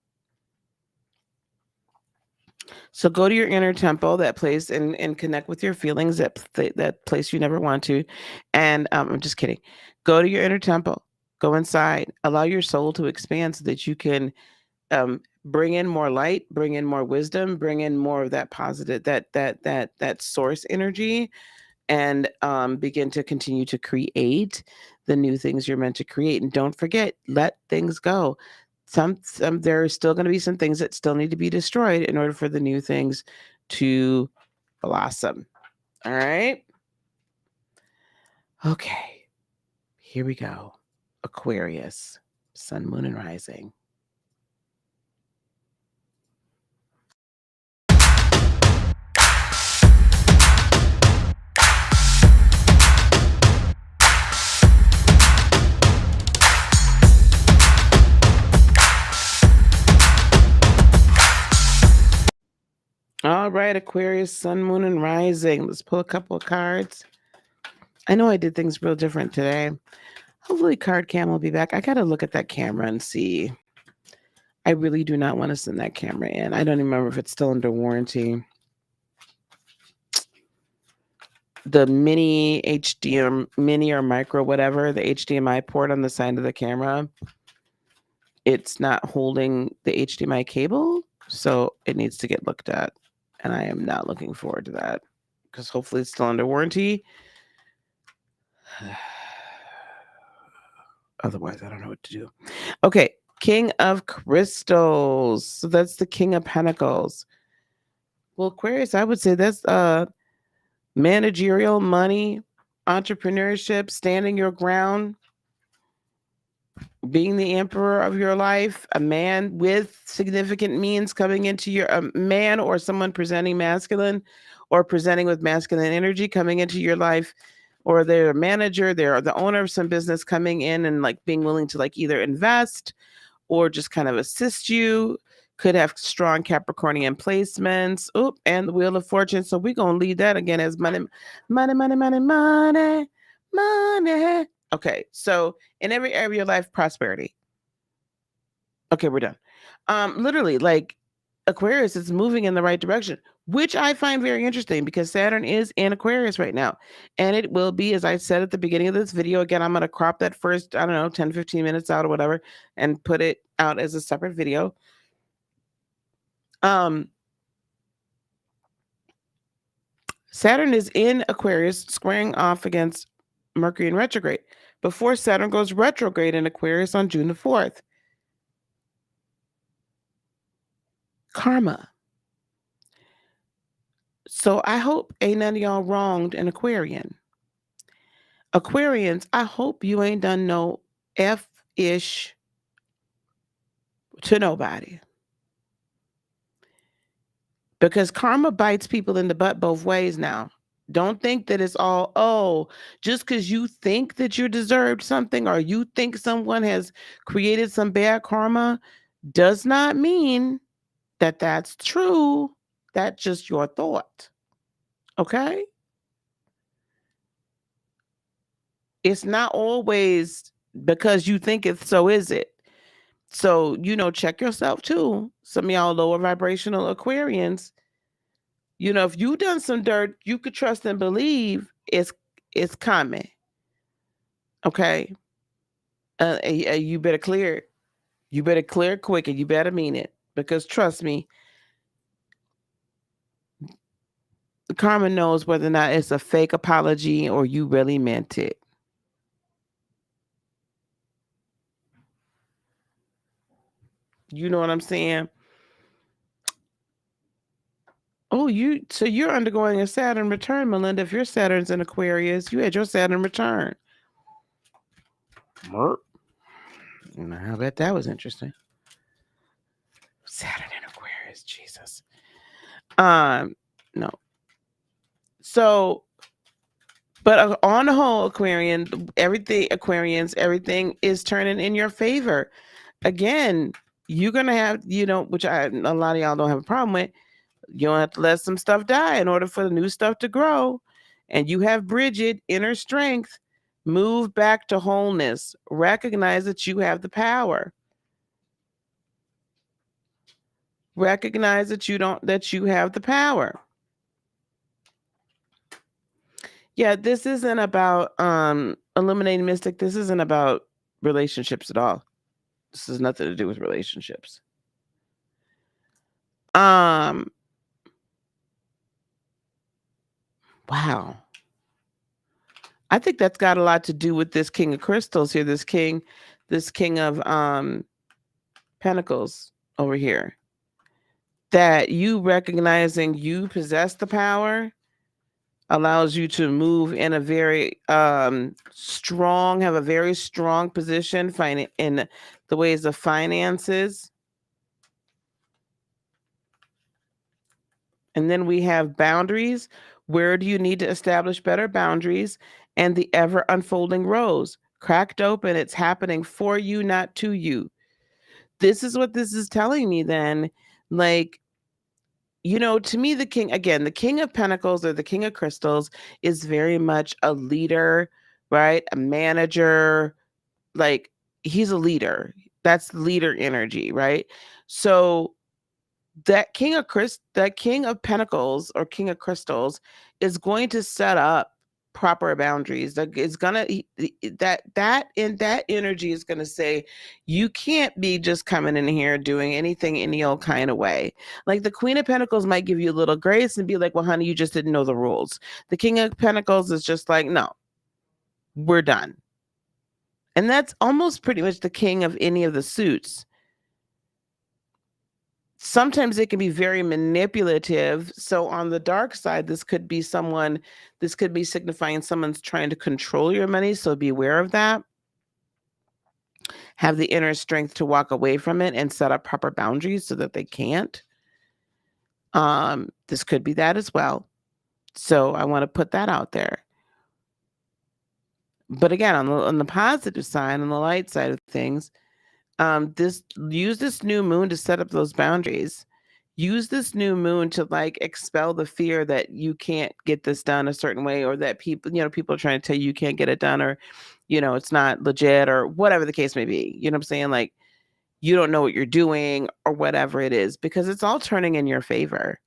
So go to your inner temple, that place, and connect with your feelings, that place you never want to. And I'm just kidding. Go to your inner temple. Go inside. Allow your soul to expand so that you can bring in more light, bring in more wisdom, bring in more of that positive, that source energy, and begin to continue to create the new things you're meant to create. And don't forget, let things go. Some there are still going to be some things that still need to be destroyed in order for the new things to blossom. All right. Okay. Here we go. Aquarius, Sun, Moon, and Rising. All right, Aquarius, Sun, Moon, and Rising. Let's pull a couple of cards. I know I did things real different today. Hopefully Card Cam will be back. I got to look at that camera and see. I really do not want to send that camera in. I don't even remember if it's still under warranty. The mini HDMI, mini or micro, whatever, the HDMI port on the side of the camera, it's not holding the HDMI cable, so it needs to get looked at. And I am not looking forward to that because hopefully it's still under warranty. Otherwise, I don't know what to do. Okay, King of Crystals. So that's the King of Pentacles. Well, Aquarius, I would say that's managerial, money, entrepreneurship, standing your ground, being the emperor of your life, a man with significant means coming into your, a man or someone presenting masculine or presenting with masculine energy coming into your life or they're a manager, they're the owner of some business coming in and like being willing to like either invest or just kind of assist you. Could have strong Capricornian placements. Oop, and the Wheel of Fortune. So we're going to leave that again as money, money, money, money, money, money. Okay, so in every area of your life, prosperity. Okay, we're done. Literally, like Aquarius is moving in the right direction, which I find very interesting because Saturn is in Aquarius right now. And it will be, as I said at the beginning of this video, again, I'm going to crop that first, I don't know, 10, 15 minutes out or whatever, and put it out as a separate video. Saturn is in Aquarius, squaring off against Mercury in retrograde before Saturn goes retrograde in Aquarius on June the 4th. Karma. So I hope ain't none of y'all wronged an Aquarian. Aquarians, I hope you ain't done no F-ish to nobody. Because karma bites people in the butt both ways now. Don't think that it's all, oh, just because you think that you deserved something or you think someone has created some bad karma does not mean that that's true. That's just your thought. Okay? It's not always because you think it, so is it. So, check yourself too. Some of y'all lower vibrational Aquarians, if you done some dirt, you could trust and believe it's coming. Okay? You better clear it. You better clear it quick and you better mean it. Because trust me, karma knows whether or not it's a fake apology or you really meant it. You know what I'm saying? Oh, so you're undergoing a Saturn return, Melinda. If your Saturn's in Aquarius, you had your Saturn return. I bet that was interesting. Saturn in Aquarius, Jesus. No. So, but on the whole, Aquarians, everything is turning in your favor. Again, you're gonna have, which a lot of y'all don't have a problem with. You don't have to let some stuff die in order for the new stuff to grow. And you have Bridget, inner strength. Move back to wholeness. Recognize that you have the power. Recognize that you have the power. Yeah, this isn't about eliminating mystic. This isn't about relationships at all. This has nothing to do with relationships. Wow. I think that's got a lot to do with this King of Crystals here, this King of Pentacles over here. That you recognizing you possess the power allows you to move in a very strong position in the ways of finances. And then we have boundaries. Where do you need to establish better boundaries? And the ever unfolding rose. Cracked open, it's happening for you, not to you. This is what this is telling me then. Like, to me, the King of Pentacles or the King of Crystals is very much a leader, right? A manager. Like, he's a leader. That's leader energy, right? So that King of Pentacles or King of Crystals is going to set up proper boundaries. That is gonna that energy is gonna say, you can't be just coming in here doing anything any old kind of way. Like the Queen of Pentacles might give you a little grace and be like, well, honey, you just didn't know the rules. The King of Pentacles is just like, no, we're done. And that's almost pretty much the king of any of the suits. Sometimes it can be very manipulative. So on the dark side, this could be signifying someone's trying to control your money. So be aware of that. Have the inner strength to walk away from it and set up proper boundaries so that they can't. This could be that as well. So I want to put that out there. But again, on the positive side, on the light side of things, use this new moon to set up those boundaries. Use this new moon to like expel the fear that you can't get this done a certain way, or that people are trying to tell you can't get it done, or it's not legit, or whatever the case may be. You know what I'm saying? Like, you don't know what you're doing, or whatever it is, because it's all turning in your favor.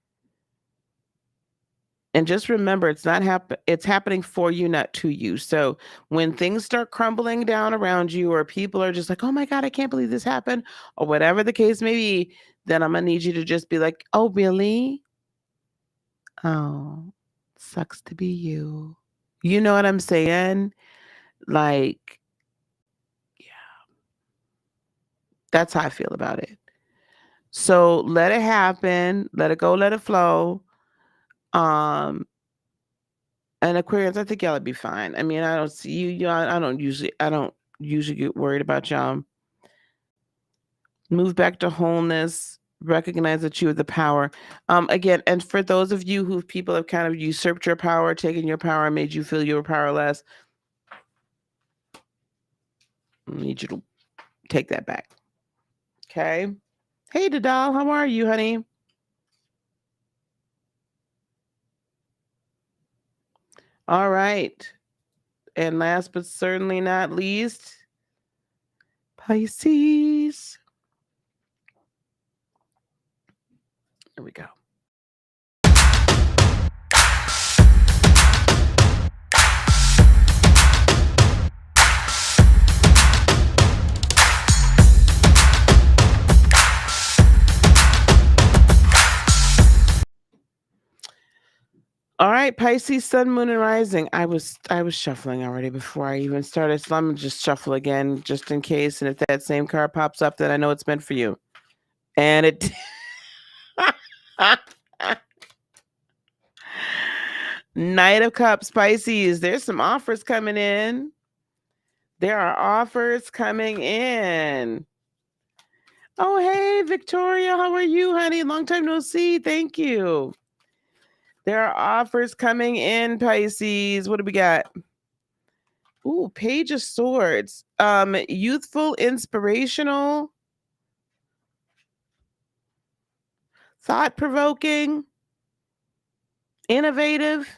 And just remember, it's happening for you, not to you. So when things start crumbling down around you, or people are just like, oh my God, I can't believe this happened, or whatever the case may be, then I'm going to need you to just be like, oh, really? Oh, sucks to be you. You know what I'm saying? Like, yeah, that's how I feel about it. So let it happen, let it go, let it flow. And Aquarians, I think y'all would be fine. I mean, I don't see you. I don't usually get worried about y'all. Move back to wholeness. Recognize that you have the power. Again, and for those of you who people have kind of usurped your power, taken your power, and made you feel you were powerless, I need you to take that back. Okay. Hey, Dadal, how are you, honey? All right. And last but certainly not least, Pisces. Here we go. All right, Pisces, Sun, Moon, and Rising. I was shuffling already before I even started, so I'm gonna just shuffle again just in case. And if that same card pops up, then I know it's meant for you. And it. Knight of Cups, Pisces. There's some offers coming in. There are offers coming in. Oh, hey, Victoria. How are you, honey? Long time no see. Thank you. There are offers coming in, Pisces. What do we got? Ooh, Page of Swords. Youthful, inspirational, thought-provoking, innovative.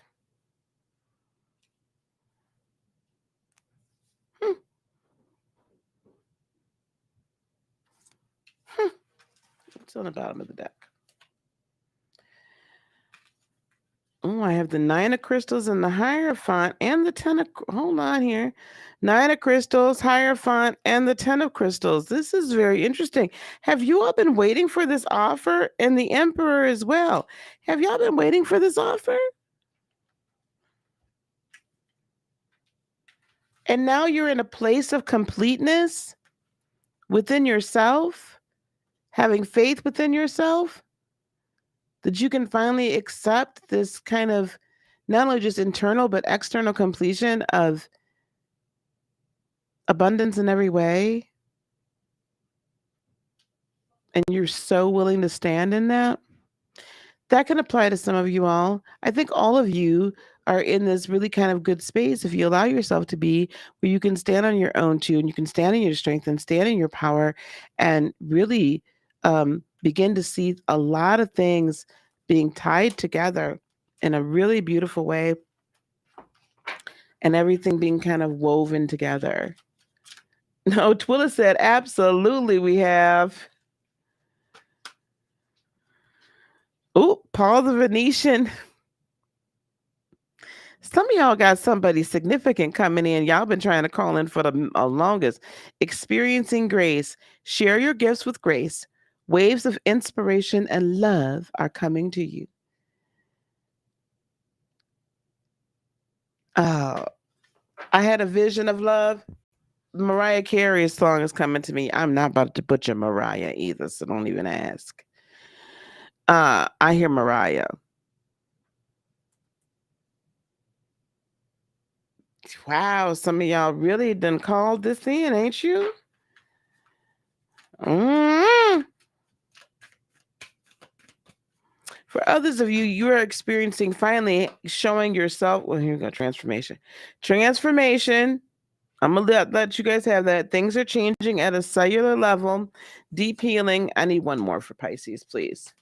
It's on the bottom of the deck. Oh, I have the Nine of Crystals and the Hierophant and the Ten of... Hold on here. Nine of Crystals, Hierophant, and the Ten of Crystals. This is very interesting. Have you all been waiting for this offer? And the Emperor as well. Have y'all been waiting for this offer? And now you're in a place of completeness within yourself, having faith within yourself, that you can finally accept this kind of not only just internal but external completion of abundance in every way. And you're so willing to stand in that. That can apply to some of you all. I think all of you are in this really kind of good space if you allow yourself to be, where you can stand on your own too, and you can stand in your strength and stand in your power, and really begin to see a lot of things being tied together in a really beautiful way, and everything being kind of woven together. No, Twilla said, absolutely we have. Oh, Paul the Venetian. Some of y'all got somebody significant coming in. Y'all been trying to call in for the longest. Experiencing grace. Share your gifts with grace. Waves of inspiration and love are coming to you. Oh, I had a vision of love. Mariah Carey's song is coming to me. I'm not about to butcher Mariah either, so don't even ask. I hear Mariah. Wow, some of y'all really done called this in, ain't you? For others of you, you are experiencing finally showing yourself. Well, here we go. Transformation. I'm going to let you guys have that. Things are changing at a cellular level. Deep healing. I need one more for Pisces, please.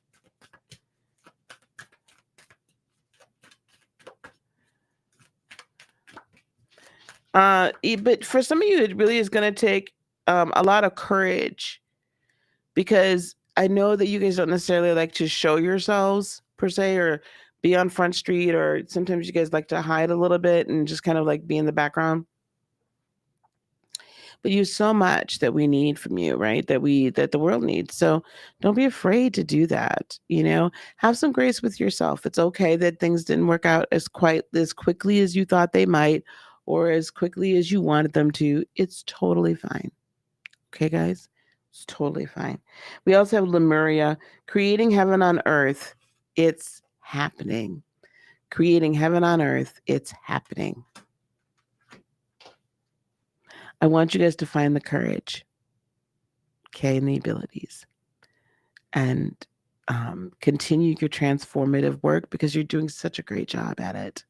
But for some of you, it really is going to take a lot of courage, because I know that you guys don't necessarily like to show yourselves per se, or be on Front Street, or sometimes you guys like to hide a little bit and just kind of like be in the background. But you so much that we need from you, right? That the world needs. So don't be afraid to do that. Have some grace with yourself. It's okay that things didn't work out as quickly as you thought they might, or as quickly as you wanted them to. It's totally fine. Okay, guys? It's totally fine. We also have Lemuria, creating heaven on earth. It's happening. Creating heaven on earth. It's happening. I want you guys to find the courage, okay, and the abilities, and continue your transformative work, because you're doing such a great job at it.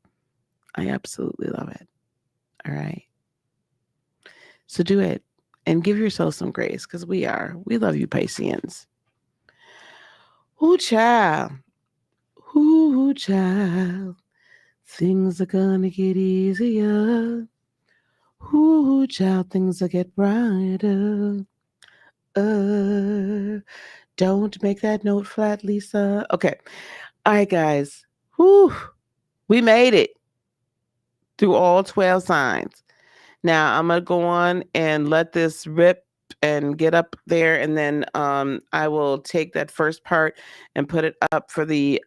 I absolutely love it. All right. So do it and give yourself some grace, because we love you, Pisceans. Ooh, child. Ooh, child. Things are gonna get easier. Ooh, child, things will get brighter. Don't make that note flat, Lisa. Okay. All right, guys. Whew. We made it through all 12 signs. Now I'm going to go on and let this rip and get up there, and then I will take that first part and put it up for the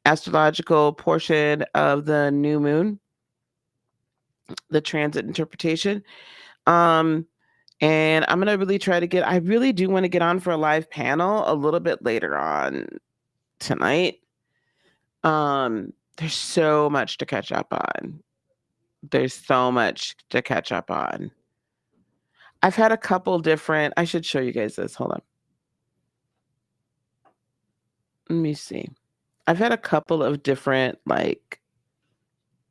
astrological portion of the new moon, the transit interpretation. And I'm going to really try to I really do want to get on for a live panel a little bit later on tonight. There's so much to catch up on. I've had a couple different, I should show you guys this. Hold on. Let me see. I've had a couple of different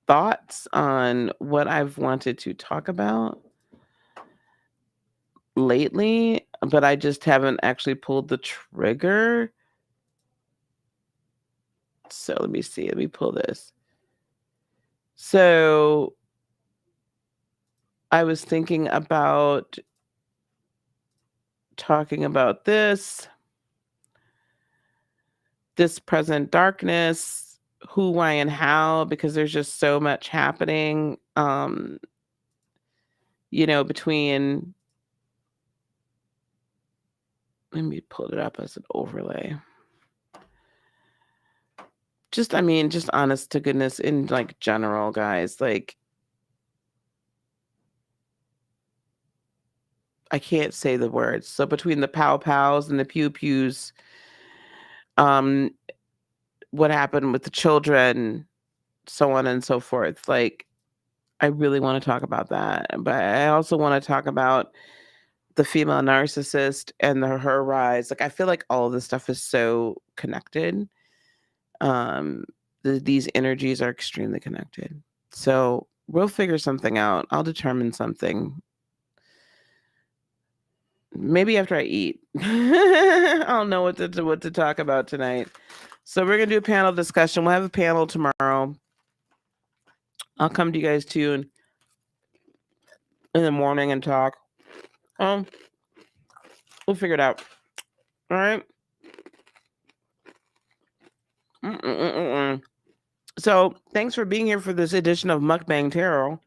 thoughts on what I've wanted to talk about lately, but I just haven't actually pulled the trigger. So let me see. Let me pull this. So I was thinking about talking about this present darkness, who, why, and how, because there's just so much happening, between, let me pull it up as an overlay. Just honest to goodness, in general, guys, I can't say the words. So between the pow pows and the pew pews, what happened with the children, so on and so forth. I really want to talk about that. But I also want to talk about the female narcissist and her rise. I feel like all of this stuff is so connected. These energies are extremely connected. So we'll figure something out. I'll determine something. Maybe after I eat. I'll know what to talk about tonight. So we're gonna do a panel discussion. We'll have a panel tomorrow. I'll come to you guys too in the morning and talk. We'll figure it out. All right. So thanks for being here for this edition of Mukbang Tarot.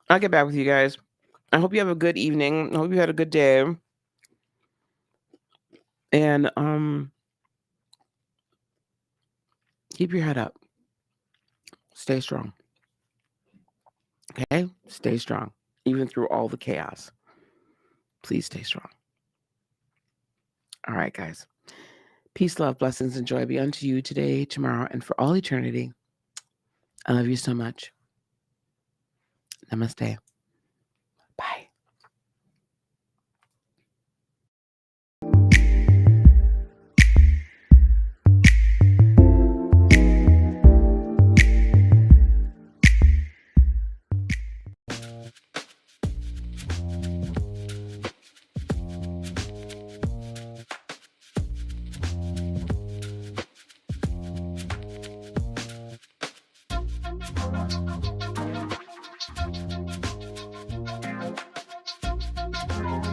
I'll get back with you guys. I hope you have a good evening. I hope you had a good day. And keep your head up. Stay strong. Okay? Stay strong. Even through all the chaos. Please stay strong. All right, guys. Peace, love, blessings, and joy be unto you today, tomorrow, and for all eternity. I love you so much. Namaste. Bye.